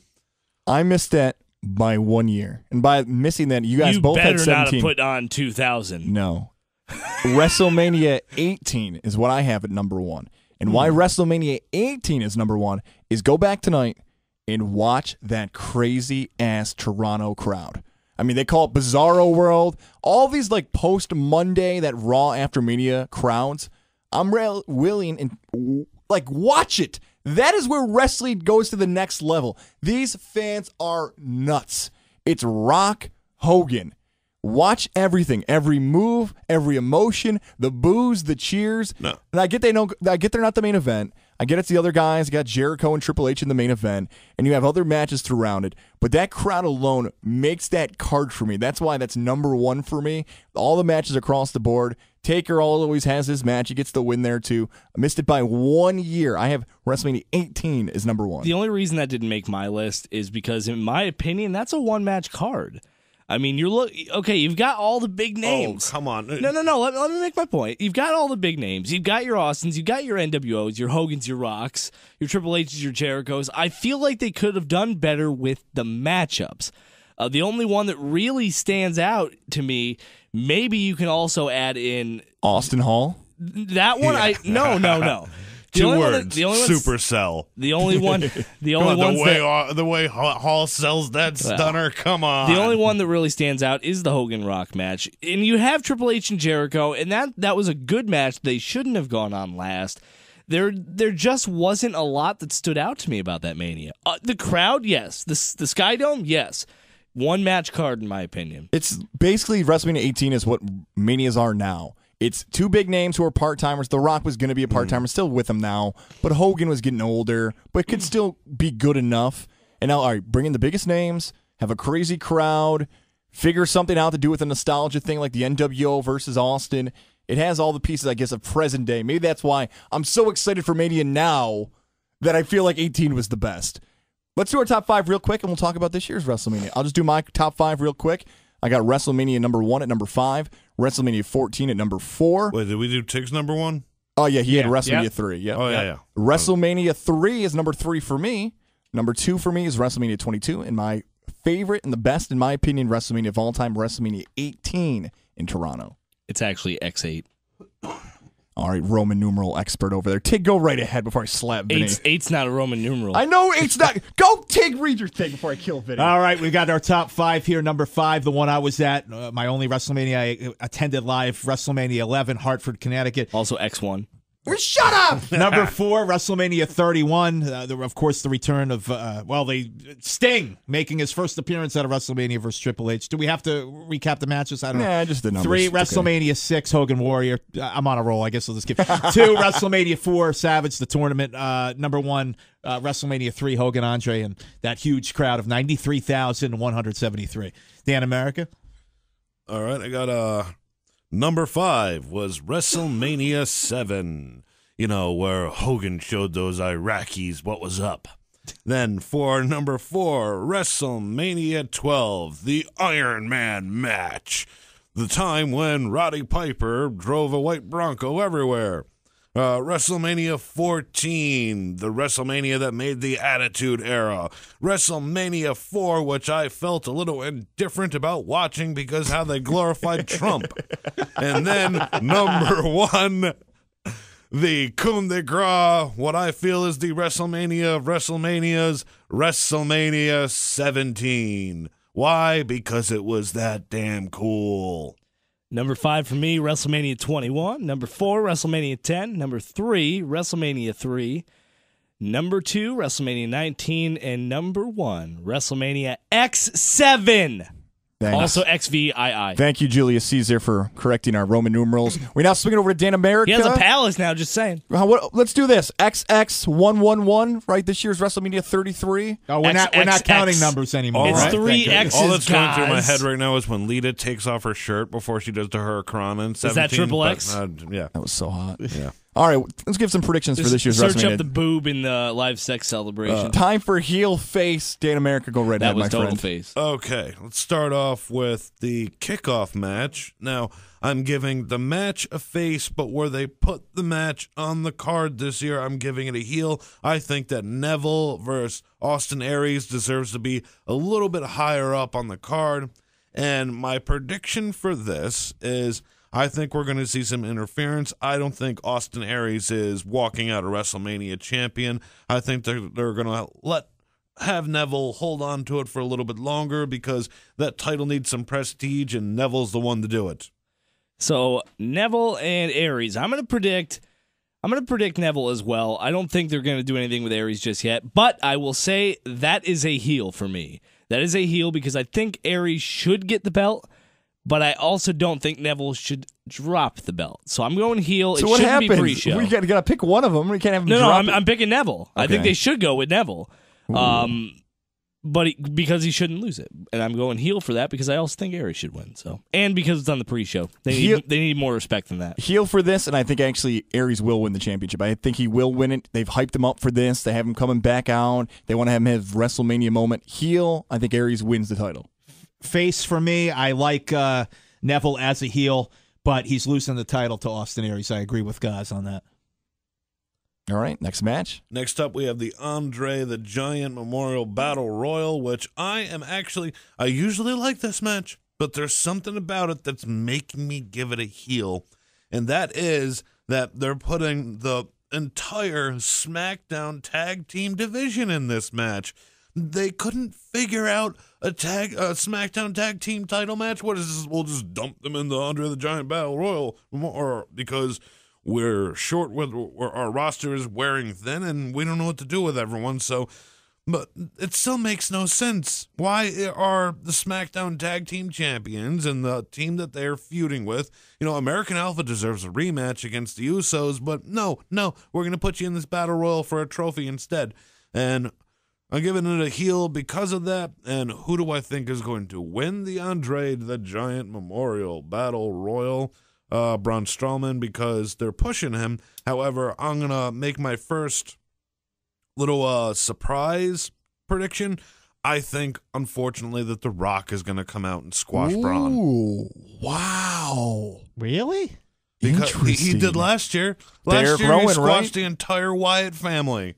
I missed that by 1 year. And by missing that, you guys You both had better not 17. have put on 2000. No. WrestleMania 18 is what I have at number 1. And why WrestleMania 18 is number 1 is go back tonight and watch that crazy-ass Toronto crowd. I mean, they call it Bizarro World. All these, like, post-Monday, that Raw after Mania crowds. I'm willing and, like, watch it. That is where wrestling goes to the next level. These fans are nuts. It's Rock Hogan. Watch everything, every move, every emotion, the boos, the cheers. No. And I get they're not the main event. I get it's the other guys. You got Jericho and Triple H in the main event, and you have other matches throughout it. But that crowd alone makes that card for me. That's why that's number 1 for me. All the matches across the board. Taker always has his match. He gets the win there too. I missed it by 1 year. I have WrestleMania 18 as number 1. The only reason that didn't make my list is because, in my opinion, that's a one-match card. I mean, you've got all the big names. Oh, come on. No. Let me make my point. You've got all the big names. You've got your Austins. You've got your NWOs, your Hogans, your Rocks, your Triple H's, your Jerichos. I feel like they could have done better with the matchups. The only one that really stands out to me, maybe you can also add in Austin Hall. that one. No. Two only one that- words. the only ones- Supercell. The only one, the only Come on, ones that, the way Hall sells that stunner. Come on. the only one that really stands out is the Hogan Rock match. And you have Triple H and Jericho, and that was a good match. They shouldn't have gone on last. There just wasn't a lot that stood out to me about that Mania. The crowd, yes. The Sky Dome, yes. One match card, in my opinion. It's basically WrestleMania 18 is what Manias are now. It's two big names who are part-timers. The Rock was going to be a part-timer, still with him now, but Hogan was getting older, but could still be good enough. And now, all right, bring in the biggest names, have a crazy crowd, figure something out to do with a nostalgia thing like the NWO versus Austin. It has all the pieces, I guess, of present day. Maybe that's why I'm so excited for Mania now that I feel like 18 was the best. Let's do our top 5 real quick, and we'll talk about this year's WrestleMania. I'll just do my top 5 real quick. I got WrestleMania number 1 at number 5, WrestleMania 14 at number 4. Wait, did we do Tig's number 1? Oh, yeah, he had WrestleMania 3. Yep. Oh, yeah. WrestleMania 3 is number 3 for me. Number 2 for me is WrestleMania 22. And my favorite and the best, in my opinion, WrestleMania of all time, WrestleMania 18 in Toronto. It's actually X8. All right, Roman numeral expert over there. Tig, go right ahead before I slap Vinny. Eight's not a Roman numeral. I know it's not. Go, Tig, read your thing before I kill Vinny. All right, we got our top 5 here. Number 5, the one I was at, my only WrestleMania I attended live, WrestleMania 11, Hartford, Connecticut. Also X1. Shut up! Number 4, WrestleMania 31. Of course, the return of Sting making his first appearance at a WrestleMania versus Triple H. Do we have to recap the matches? I don't know. Nah, just the numbers. 3, It's WrestleMania 6, Hogan Warrior. I'm on a roll. I guess we'll just skip. 2, WrestleMania 4, Savage, the tournament. Number 1, WrestleMania 3, Hogan Andre, and that huge crowd of 93,173. Dan America? All right, I got number 5 was WrestleMania 7. You know, where Hogan showed those Iraqis what was up. Then for number 4, WrestleMania 12, the Iron Man match. The time when Roddy Piper drove a white Bronco everywhere. WrestleMania 14, the WrestleMania that made the Attitude Era. WrestleMania 4, which I felt a little indifferent about watching because how they glorified Trump. And then number 1, the coup de grace, what I feel is the WrestleMania of WrestleManias, WrestleMania 17. Why? Because it was that damn cool. Number 5 for me, WrestleMania 21. Number 4, WrestleMania 10. Number 3, WrestleMania 3. Number 2, WrestleMania 19. And number 1, WrestleMania X7. Thanks. Also XVII. Thank you, Julius Caesar, for correcting our Roman numerals. We now swing it over to Dan America. He has a palace now, just saying. Let's do this. XX111, right? This year's WrestleMania 33. Oh, we're not XXX. counting numbers anymore. It's right? 3 X's, All that's going through my guys. head right now is when Lita takes off her shirt before she does the Hurricane in 17. Is that Triple but, X? Yeah. That was so hot. Yeah. All right, let's give some predictions for this year's Search WrestleMania. up the boob in the live sex celebration. Time for heel face. Dan America, go right that ahead, was my total friend. face. Okay, let's start off with the kickoff match. Now, I'm giving the match a face, but where they put the match on the card this year, I'm giving it a heel. I think that Neville versus Austin Aries deserves to be a little bit higher up on the card. And my prediction for this is I think we're going to see some interference. I don't think Austin Aries is walking out a WrestleMania champion. I think they're going to have Neville hold on to it for a little bit longer because that title needs some prestige, and Neville's the one to do it. So Neville and Aries. I'm going to predict Neville as well. I don't think they're going to do anything with Aries just yet, but I will say that is a heel for me. That is a heel because I think Aries should get the belt, but I also don't think Neville should drop the belt. So I'm going heel. So it what shouldn't be happens? pre-show. We got to pick one of them. We can't have him No, drop I'm picking Neville. I think Okay. they should go with Neville. But because he shouldn't lose it. And I'm going heel for that because I also think Aries should win. So, and because it's on the pre-show. They need more respect than that. Heel for this, and I think actually Aries will win the championship. I think he will win it. They've hyped him up for this. They have him coming back out. They want to have him have WrestleMania moment. Heel, I think Aries wins the title. Face for me, I like Neville as a heel, but he's losing the title to Austin Aries. I agree with Gaz on that. All right, next match. Next up, we have the Andre the Giant Memorial Battle Royal, which I usually like this match, but there's something about it that's making me give it a heel, and that is that they're putting the entire SmackDown tag team division in this match. They couldn't figure out a SmackDown tag team title match. What is this? We'll just dump them in the Andre the Giant Battle Royal, or because we're short with our roster is wearing thin and we don't know what to do with everyone. So, but it still makes no sense. Why are the SmackDown tag team champions and the team that they're feuding with, American Alpha deserves a rematch against the Usos, but no, we're going to put you in this battle royal for a trophy instead. And I'm giving it a heel because of that. And who do I think is going to win the Andre the Giant Memorial Battle Royal? Braun Strowman, because they're pushing him. However, I'm going to make my first little surprise prediction. I think, unfortunately, that The Rock is going to come out and squash Braun. Ooh, wow. Really? Because he did last year. Last year, he squashed the entire Wyatt family.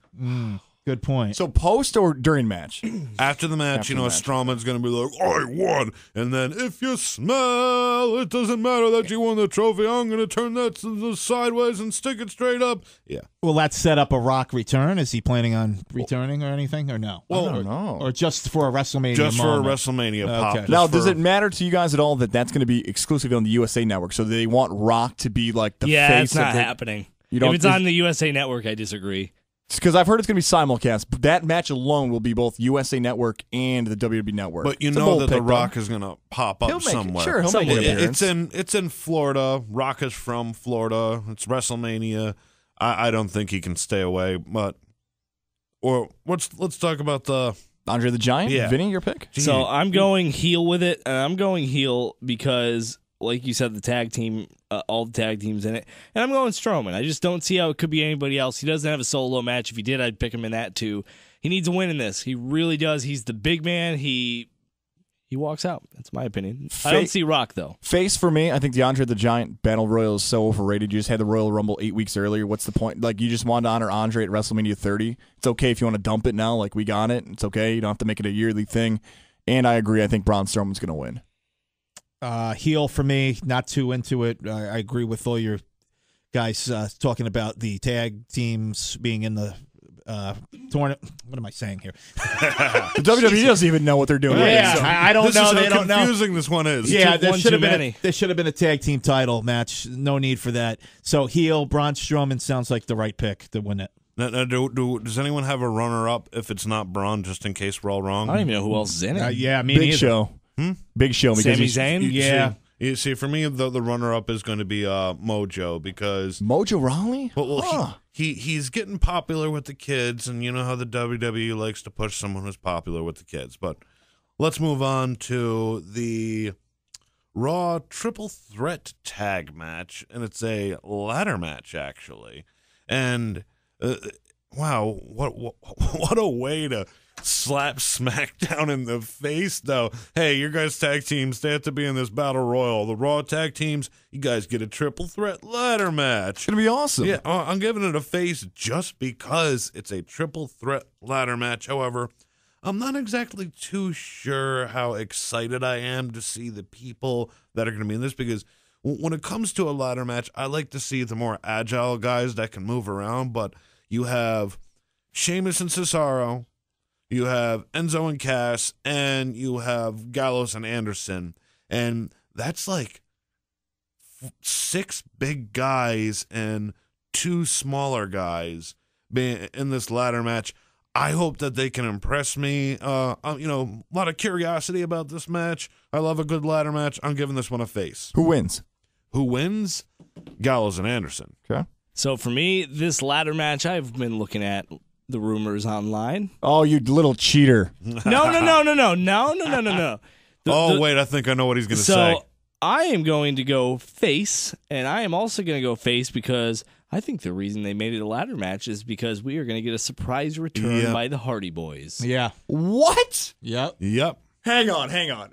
Good point. So post or during match? After the match, Strowman's going to be like, I won. And then, if you smell, it doesn't matter that you won the trophy. I'm going to turn that sideways and stick it straight up. Yeah. Will that set up a Rock return? Is he planning on returning or anything, or no? Well, I don't know. Or just for a WrestleMania Just moment? for a WrestleMania pop. Okay. Now, does it matter to you guys at all that that's going to be exclusively on the USA Network? So they want Rock to be like the face it's of not the... happening. You don't, if it's on the USA Network, I disagree. Because I've heard it's going to be simulcast. That match alone will be both USA Network and the WWE Network. But you It's a know bold that The pick, Rock though. is going to pop up somewhere. Sure, he'll make an appearance. It's in Florida. Rock is from Florida. It's WrestleMania. I don't think he can stay away. But let's talk about the Andre the Giant. Yeah. Vinny, your pick. So I'm going heel with it, and I'm going heel because, like you said, the tag team, all the tag teams in it, and I'm going Strowman. I just don't see how it could be anybody else. He doesn't have a solo match. If he did, I'd pick him in that too. He needs a win in this. He really does. He's the big man. He walks out. That's my opinion. I don't see Rock, though. Face for me, I think the Andre the Giant Battle Royal is so overrated. You just had the Royal Rumble 8 weeks earlier. What's the point? Like, you just want to honor Andre at WrestleMania 30. It's okay if you want to dump it now. Like, we got it. It's okay. You don't have to make it a yearly thing. And I agree. I think Braun Strowman's going to win. Heel for me, not too into it. I agree with all your guys talking about the tag teams being in the tournament. What am I saying here? The WWE doesn't even know what they're doing. Yeah, So- I don't know. They don't know. confusing this one is. Yeah, there one should have too been many. there should have been a tag team title match. No need for that. So heel, Braun Strowman sounds like the right pick to win it. Now, does anyone have a runner-up if it's not Braun, just in case we're all wrong? I don't even know who else is in it. Yeah, me Big neither. Show. Big Show. Because Sami he's- Zayn? Yeah. You see, for me, the runner-up is going to be Mojo, because Mojo Rawley? he's getting popular with the kids, and you know how the WWE likes to push someone who's popular with the kids. But let's move on to the Raw Triple Threat Tag match, and it's a ladder match, actually. And wow, what a way to slap SmackDown in the face, though. Hey, your guys' tag teams, they have to be in this battle royal. The Raw tag teams, you guys get a triple threat ladder match. It's going to be awesome. Yeah, I'm giving it a face just because it's a triple threat ladder match. However, I'm not exactly too sure how excited I am to see the people that are going to be in this, because when it comes to a ladder match, I like to see the more agile guys that can move around. But you have Sheamus and Cesaro, you have Enzo and Cass, and you have Gallows and Anderson. And that's like 6 big guys and 2 smaller guys being in this ladder match. I hope that they can impress me. A lot of curiosity about this match. I love a good ladder match. I'm giving this one a face. Who wins? Who wins? Gallows and Anderson. Okay. So for me, this ladder match, I've been looking at the rumors online. Oh, you little cheater. No. Wait, I think I know what he's going to So say. I am going to go face, and I am also going to go face because I think the reason they made it a ladder match is because we are going to get a surprise return by the Hardy Boys. Yeah. What? Yep. Yep. Hang on.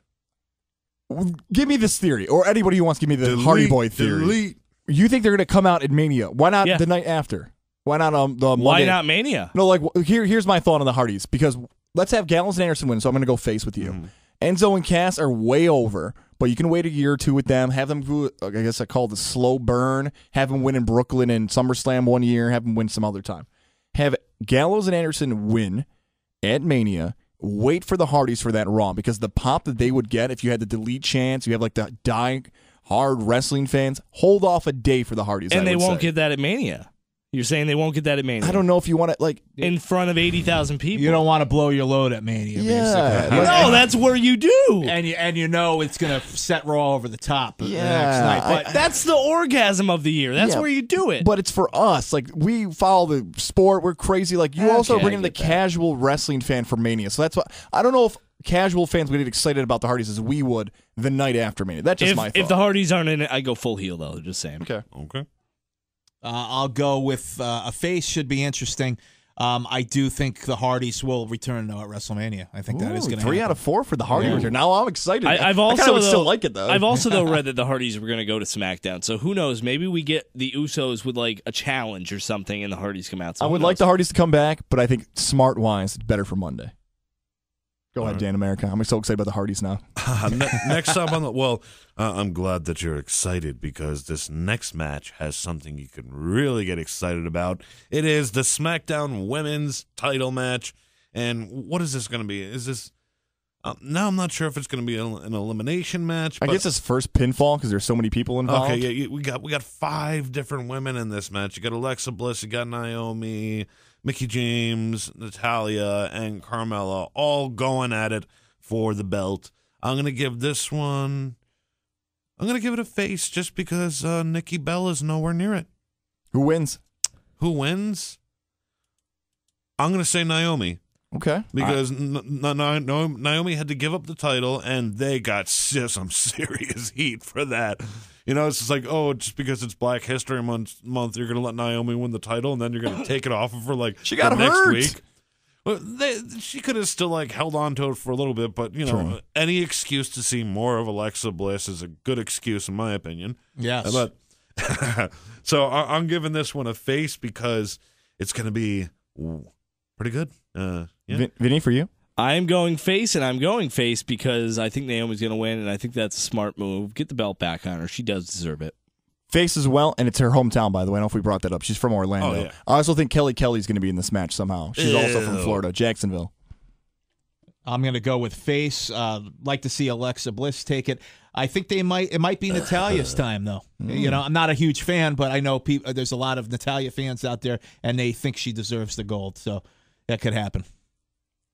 Give me this theory, or anybody who wants to give me the Hardy Boy theory. Delete. You think they're going to come out at Mania? Why not Yeah. the night after? Why not the Why Monday? not Mania? No, like here's my thought on the Hardys, because let's have Gallows and Anderson win, so I'm going to go face with you. Enzo and Cass are way over, but you can wait a year or two with them, have them do, I guess I call it the slow burn, have them win in Brooklyn and SummerSlam one year, have them win some other time. Have Gallows and Anderson win at Mania, wait for the Hardys for that Raw, because the pop that they would get if you had the delete chance, you have like the die-hard wrestling fans, hold off a day for the Hardys. And they won't get that at Mania. You're saying they won't get that at Mania? I don't know if you want to, like... In front of 80,000 people. You don't want to blow your load at Mania, basically. No, that's where you do. And you know it's going to set Raw over the top the next night. But that's the orgasm of the year. That's where you do it. But it's for us. Like, we follow the sport. We're crazy. Like, you also bring in the casual wrestling fan for Mania. So that's what... I don't know if casual fans would get excited about the Hardys as we would the night after Mania. That's just my thought. If the Hardys aren't in it, I go full heel, though. Just saying. Okay. I'll go with a face. Should be interesting. I do think the Hardys will return at WrestleMania. I think that is going to happen. 3 out of 4 for the Hardys return. Now I'm excited. I've also I kind of still like it, though. I've also though read that the Hardys were going to go to SmackDown. So who knows? Maybe we get the Usos with like a challenge or something, and the Hardys come out. So I would like the Hardys to come back, but I think smart-wise, it's better for Monday. Go ahead, Dan America. I'm so excited about the Hardys now. Next up on the I'm glad that you're excited because this next match has something you can really get excited about. It is the SmackDown Women's Title match, and what is this going to be? Is this? Now I'm not sure if it's going to be an elimination match. I guess it's first pinfall because there's so many people involved. Okay, yeah, we got 5 different women in this match. You got Alexa Bliss, you got Naomi, Mickie James, Natalya, and Carmella all going at it for the belt. I'm going to give this one... I'm going to give it a face just because Nikki Bella is nowhere near it. Who wins? Who wins? I'm going to say Naomi. Okay. Because Naomi had to give up the title, and they got some serious heat for that. You know, it's just like, just because it's Black History Month, you're going to let Naomi win the title, and then you're going to take it off of her like she got next hurt. week. Well, she could have still like held on to it for a little bit, but you know, any excuse to see more of Alexa Bliss is a good excuse, in my opinion. Yes. But so I'm giving this one a face because it's going to be pretty good. Yeah. Vinny, for you? I'm going face, and I'm going face because I think Naomi's going to win, and I think that's a smart move. Get the belt back on her. She does deserve it. Face as well, and it's her hometown, by the way. I don't know if we brought that up. She's from Orlando. Oh, yeah. I also think Kelly's going to be in this match somehow. She's also from Florida, Jacksonville. I'm going to go with face. Like to see Alexa Bliss take it. I think it might be Natalya's time, though. You know, I'm not a huge fan, but I know there's a lot of Natalya fans out there, and they think she deserves the gold. So that could happen.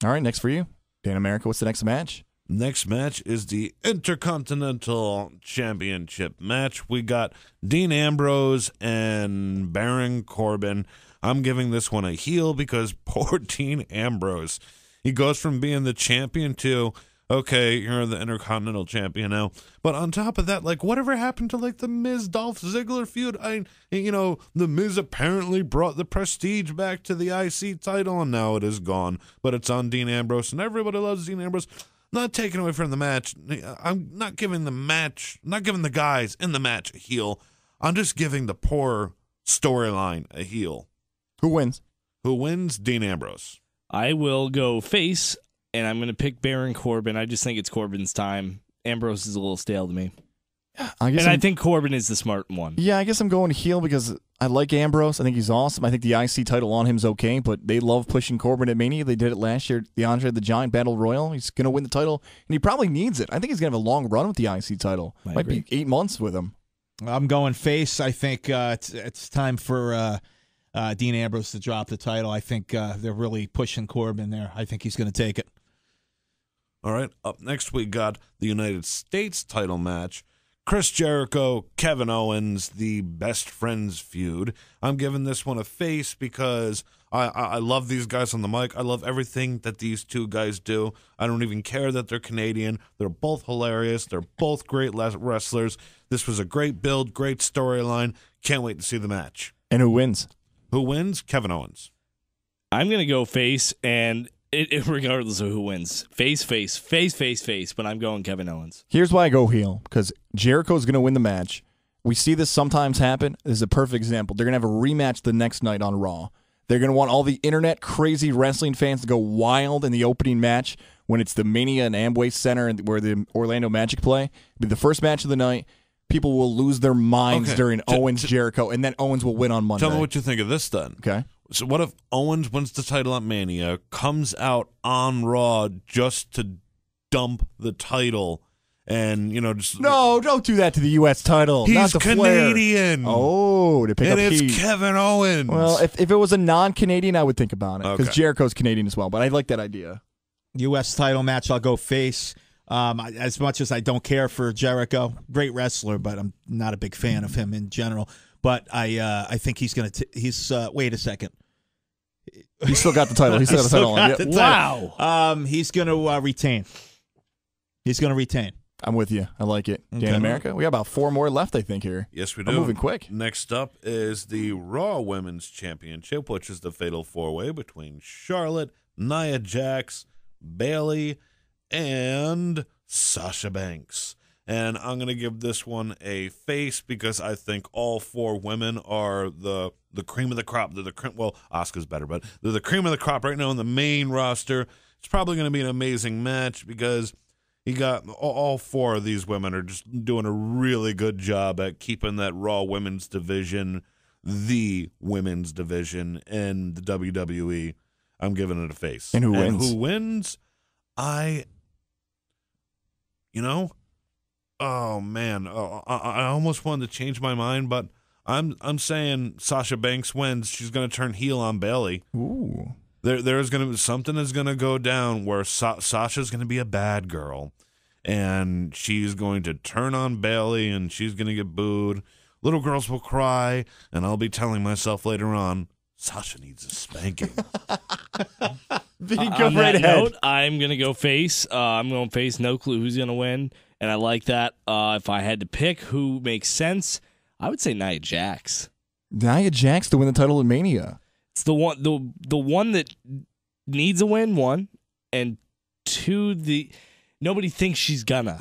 All right, next for you. Dan America, what's the next match? Next match is the Intercontinental Championship match. We got Dean Ambrose and Baron Corbin. I'm giving this one a heel because poor Dean Ambrose. He goes from being the champion to, okay, you're the Intercontinental Champion now. But on top of that, like, whatever happened to, like, the Miz-Dolph Ziggler feud? The Miz apparently brought the prestige back to the IC title, and now it is gone. But it's on Dean Ambrose, and everybody loves Dean Ambrose. Not taking away from the match. I'm not giving the guys in the match a heel. I'm just giving the poor storyline a heel. Who wins? Who wins? Dean Ambrose. I will go face, and I'm going to pick Baron Corbin. I just think it's Corbin's time. Ambrose is a little stale to me. I think Corbin is the smart one. Yeah, I guess I'm going heel because I like Ambrose. I think he's awesome. I think the IC title on him is okay, but they love pushing Corbin at Mania. They did it last year, the Andre the Giant Battle Royal. He's going to win the title, and he probably needs it. I think he's going to have a long run with the IC title. Might be 8 months with him. I'm going face. I think it's time for Dean Ambrose to drop the title. I think they're really pushing Corbin there. I think he's going to take it. All right, up next we got the United States title match. Chris Jericho, Kevin Owens, the best friends feud. I'm giving this one a face because I love these guys on the mic. I love everything that these two guys do. I don't even care that they're Canadian. They're both hilarious. They're both great wrestlers. This was a great build, great storyline. Can't wait to see the match. And who wins? Who wins? Kevin Owens. I'm going to go face, and regardless of who wins. Face, but I'm going Kevin Owens. Here's why I go heel, because Jericho's going to win the match. We see this sometimes happen. This is a perfect example. They're going to have a rematch the next night on Raw. They're going to want all the internet crazy wrestling fans to go wild in the opening match when it's the Mania and Amway Center and where the Orlando Magic play. It'll be the first match of the night. People will lose their minds during Owens-Jericho, and then Owens will win on Monday. Tell me what you think of this then. Okay. So what if Owens wins the title at Mania, comes out on Raw just to dump the title, and just No, don't do that to the U.S. title. He's not the Canadian. Flair. Oh, to pick and up it's heat. Kevin Owens. Well, if it was a non-Canadian, I would think about it because Okay. Jericho's Canadian as well. But I like that idea. U.S. title match, I'll go face. As much as I don't care for Jericho, great wrestler, but I'm not a big fan of him in general. But I think he's going to. Wait a second. He still got the title. He still got the title on. Yep. Wow. He's going to retain. He's going to retain. I'm with you. I like it. Okay. Dan America. We got about 4 more left, I think, here. Yes, we do. I'm moving quick. Next up is the Raw Women's Championship, which is the Fatal 4-Way between Charlotte, Nia Jax, Bayley, and Sasha Banks. And I'm going to give this one a face because I think all 4 women are the cream of the crop. They're well, Asuka's better, but they're the cream of the crop right now on the main roster. It's probably going to be an amazing match because you got all 4 of these women are just doing a really good job at keeping that Raw Women's division the women's division in the WWE. I'm giving it a face. And who wins? Who wins? Oh man, I almost wanted to change my mind, but I'm saying Sasha Banks wins. She's going to turn heel on Bayley. Ooh. There's going to be something is going to go down where Sasha's going to be a bad girl, and she's going to turn on Bayley, and she's going to get booed. Little girls will cry, and I'll be telling myself later on, Sasha needs a spanking. Vinny, On go right that ahead. note, I'm going to go face. I'm going face. No clue who's going to win, and I like that. If I had to pick who makes sense, I would say Nia Jax. Nia Jax to win the title in Mania. It's the one that needs a win, 1, and 2, nobody thinks she's gonna.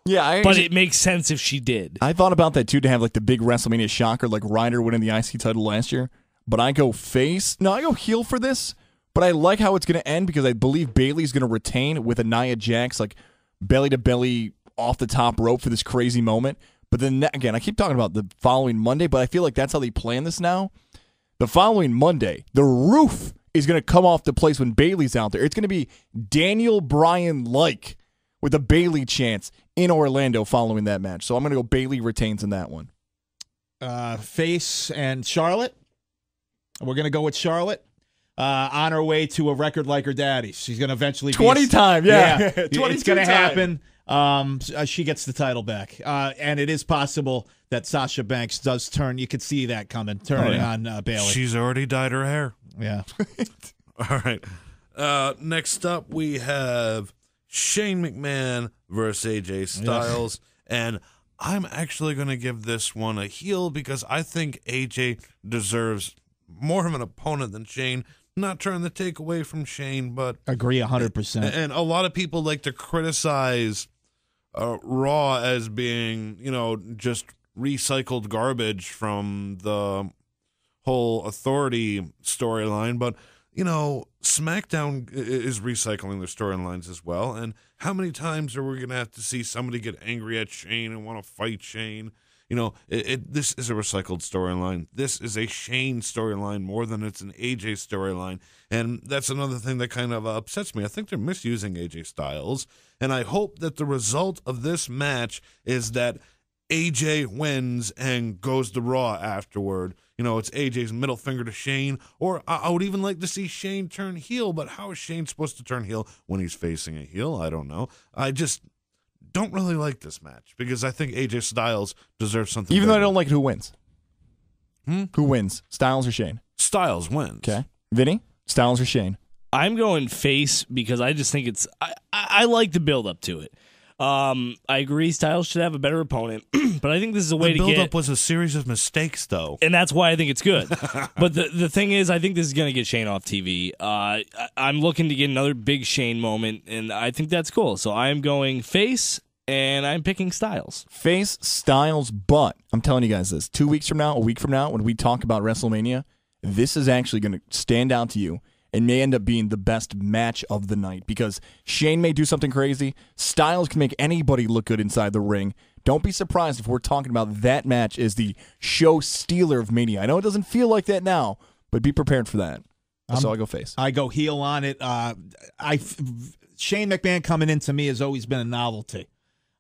Yeah, But it makes sense if she did. I thought about that too, to have like the big WrestleMania shocker like Ryder winning the IC title last year. But I go face. No, I go heel for this. But I like how it's going to end because I believe Bayley's going to retain with a Nia Jax like belly to belly off the top rope for this crazy moment. But then again, I keep talking about the following Monday, but I feel like that's how they plan this now. The following Monday, the roof is going to come off the place when Bayley's out there. It's going to be Daniel Bryan-like with a Bayley chance in Orlando following that match. So I'm going to go Bayley retains in that one. Face and Charlotte. We're going to go with Charlotte. On her way to a record like her daddy's. She's going to eventually be 20 time, yeah. 22 it's going to happen. She gets the title back. And it is possible that Sasha Banks does turn. You could see that coming, turning on Bayley. She's already dyed her hair. Yeah. All right. Next up, we have Shane McMahon versus AJ Styles. And I'm actually going to give this one a heel because I think AJ deserves more of an opponent than Shane. Not trying to take away from Shane, but Agree 100%. And a lot of people like to criticize Raw as being, just recycled garbage from the whole Authority storyline. But, SmackDown is recycling their storylines as well. And how many times are we going to have to see somebody get angry at Shane and want to fight Shane? This is a recycled storyline. This is a Shane storyline more than it's an AJ storyline. And that's another thing that kind of upsets me. I think they're misusing AJ Styles. And I hope that the result of this match is that AJ wins and goes to Raw afterward. It's AJ's middle finger to Shane. Or I would even like to see Shane turn heel. But how is Shane supposed to turn heel when he's facing a heel? I don't know. I just don't really like this match because I think AJ Styles deserves something. Even though I better. don't like it, who wins? Who wins? Styles or Shane? Styles wins. Okay. Vinny? Styles or Shane? I'm going face because I just think I like the build up to it. I agree Styles should have a better opponent, but I think this is a way The to get. build-up was a series of mistakes, though. And that's why I think it's good. But the thing is, I think this is going to get Shane off TV. I'm looking to get another big Shane moment, and I think that's cool. So I'm going face, and I'm picking Styles. Face Styles, but I'm telling you guys this. 2 weeks from now, a week from now, when we talk about WrestleMania, this is actually going to stand out to you. and may end up being the best match of the night because Shane may do something crazy. Styles can make anybody look good inside the ring. Don't be surprised if we're talking about that match as the show stealer of Mania. I know it doesn't feel like that now, but be prepared for that. So I go face. I go heel on it. Shane McMahon coming in to me has always been a novelty.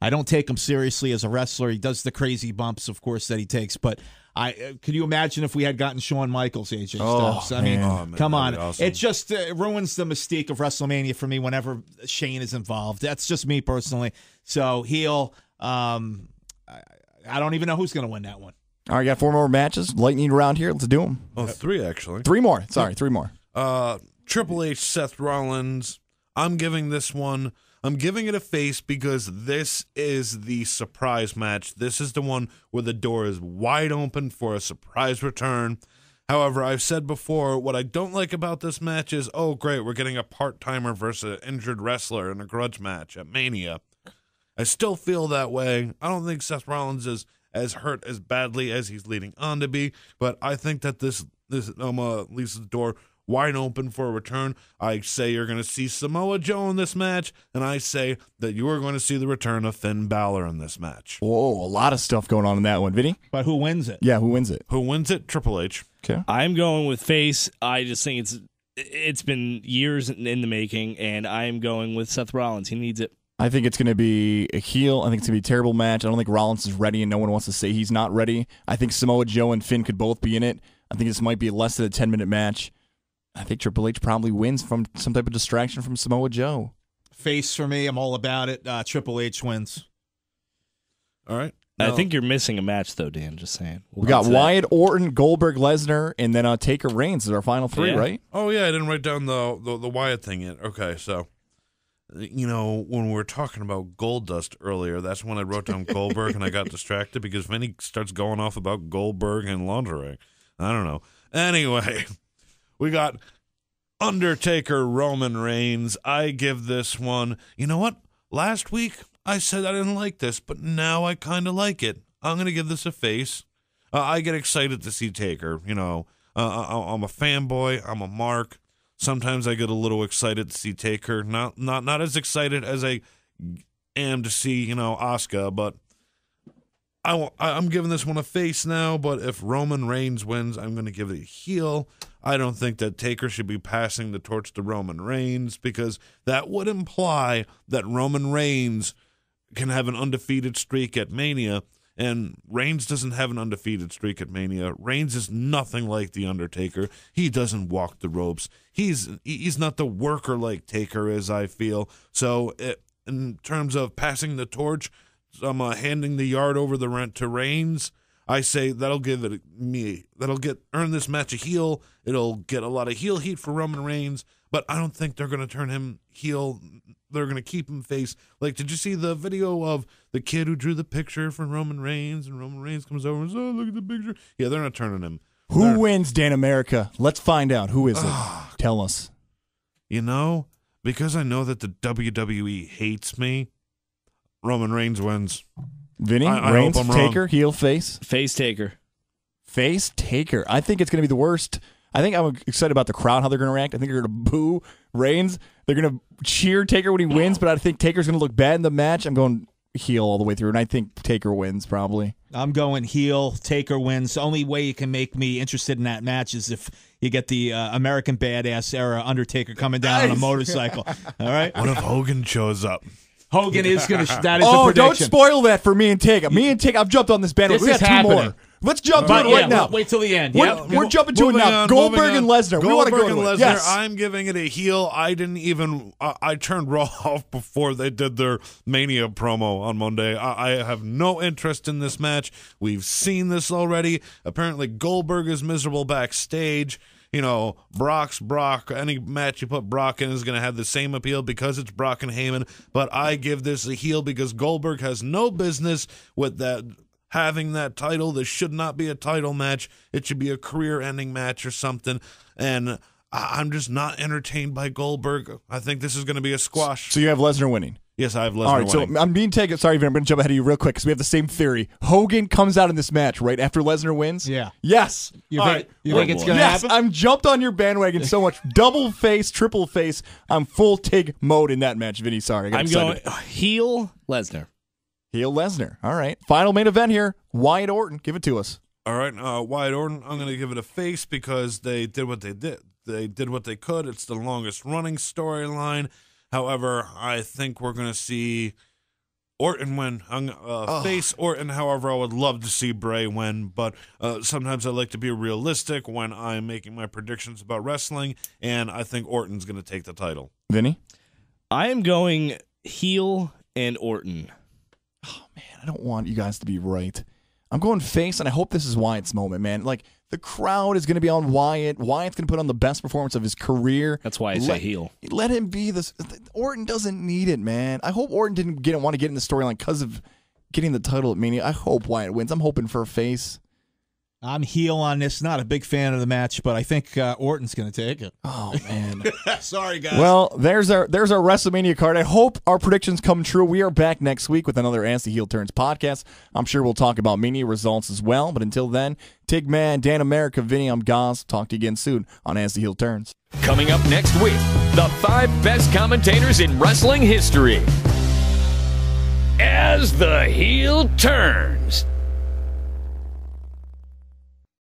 I don't take him seriously as a wrestler. He does the crazy bumps, of course, that he takes. But could you imagine if we had gotten Shawn Michaels, AJ Styles? I mean, come on. Awesome. It just ruins the mystique of WrestleMania for me whenever Shane is involved. That's just me personally. So heel, I don't even know who's going to win that one. All right, got 4 more matches. Lightning around here. Let's do them. Oh, 3 actually. 3 more. Sorry, 3 more. Triple H, Seth Rollins. I'm giving it a face because this is the surprise match. This is the one where the door is wide open for a surprise return. However, I've said before, what I don't like about this match is, oh, great, we're getting a part-timer versus an injured wrestler in a grudge match at Mania. I still feel that way. I don't think Seth Rollins is as hurt as badly as he's leading on to be, but I think that this leaves the door wide open for a return. I say you're going to see Samoa Joe in this match, and I say that you are going to see the return of Finn Balor in this match. Whoa, a lot of stuff going on in that one, Vinny. But who wins it? Yeah, who wins it? Who wins it? Triple H. Okay. I'm going with face. I just think it's been years in the making, and I'm going with Seth Rollins. He needs it. I think it's going to be a heel. I think it's going to be a terrible match. I don't think Rollins is ready, and no one wants to say he's not ready. I think Samoa Joe and Finn could both be in it. I think this might be less than a 10-minute match. I think Triple H probably wins from some type of distraction from Samoa Joe. Face for me. I'm all about it. Triple H wins. All right. I think you're missing a match, though, Dan. Just saying. We got Wyatt, Orton, Goldberg, Lesnar, and then Taker Reigns is our final 3, right? Oh, yeah. I didn't write down the Wyatt thing yet. Okay, so, when we were talking about Goldust earlier, that's when I wrote down Goldberg, and I got distracted because Vinny starts going off about Goldberg and lingerie. I don't know. Anyway, we got Undertaker, Roman Reigns. I give this one, you know what? Last week, I said I didn't like this, but now I kind of like it. I'm going to give this a face. I get excited to see Taker. I'm a fanboy. I'm a mark. Sometimes I get a little excited to see Taker. Not as excited as I am to see, Asuka, but I'm giving this one a face now, but if Roman Reigns wins, I'm going to give it a heel. I don't think that Taker should be passing the torch to Roman Reigns because that would imply that Roman Reigns can have an undefeated streak at Mania, and Reigns doesn't have an undefeated streak at Mania. Reigns is nothing like The Undertaker. He doesn't walk the ropes. He's not the worker like Taker is, I feel. So in terms of passing the torch, handing the yard over the rent to Reigns, I say that'll earn this match a heel. It'll get a lot of heel heat for Roman Reigns, but I don't think they're going to turn him heel. They're going to keep him face. Like, did you see the video of the kid who drew the picture for Roman Reigns, and Roman Reigns comes over and says, oh, look at the picture. Yeah, they're not turning him. Who wins, Dan America? Let's find out. Who is it? Tell us. Because I know that the WWE hates me, Roman Reigns wins. Vinny, Reigns, Taker, heel, face? Face Taker. Face Taker. I think it's going to be the worst. I think I'm excited about the crowd, how they're going to react. I think they're going to boo Reigns. They're going to cheer Taker when he wins, but I think Taker's going to look bad in the match. I'm going heel all the way through, and I think Taker wins probably. I'm going heel. Taker wins. The only way you can make me interested in that match is if you get the American Badass era Undertaker coming down on a motorcycle. All right? What if Hogan shows up? Hogan is going to. That is a prediction. Don't spoil that for me and Taker. Me and Taker, I've jumped on this bandwagon. We got 2 happening. more. Let's jump to it right now. Wait till the end. We're jumping to it now. Goldberg and Lesnar. We want to go to it. Yes. I'm giving it a heel. I turned Raw off before they did their Mania promo on Monday. I have no interest in this match. We've seen this already. Apparently, Goldberg is miserable backstage. Brock's Brock. Any match you put Brock in is going to have the same appeal because it's Brock and Heyman. But I give this a heel because Goldberg has no business with that. Having that title. This should not be a title match. It should be a career-ending match or something. And I'm just not entertained by Goldberg. I think this is going to be a squash. So you have Lesnar winning? Yes, I have Lesnar All right, winning. so I'm being taken. Sorry, Vin, I'm going to jump ahead of you real quick because we have the same theory. Hogan comes out in this match right after Lesnar wins. Yeah. Yes. You All think, right. you think it's going to Yes, happen? I'm jumped on your bandwagon so much. Double face, triple face. I'm full Tig mode in that match, Vinny. Sorry, I got I'm excited. going heel Lesnar. Heel Lesnar. All right. Final main event here. Wyatt Orton. Give it to us. All right, Wyatt Orton, I'm going to give it a face because they did what they did. They did what they could. It's the longest running storyline. However, I think we're going to see Orton win. Face Orton, however, I would love to see Bray win, but sometimes I like to be realistic when I'm making my predictions about wrestling, and I think Orton's going to take the title. Vinny? I am going heel and Orton. Man, I don't want you guys to be right. I'm going face, and I hope this is Wyatt's moment, man. Like, the crowd is going to be on Wyatt. Wyatt's going to put on the best performance of his career. That's why I say heel. Let him be this. Orton doesn't need it, man. I hope Orton didn't want to get in the storyline because of getting the title at Mania. I hope Wyatt wins. I'm hoping for a face. I'm heel on this. Not a big fan of the match, but I think Orton's going to take it. Oh, man. Sorry, guys. Well, there's our WrestleMania card. I hope our predictions come true. We are back next week with another As the Heel Turns podcast. I'm sure we'll talk about Mania results as well. But until then, Tigman, Dan America, Vinny, I'm Goz. Talk to you again soon on As the Heel Turns. Coming up next week, the 5 best commentators in wrestling history. As the Heel Turns.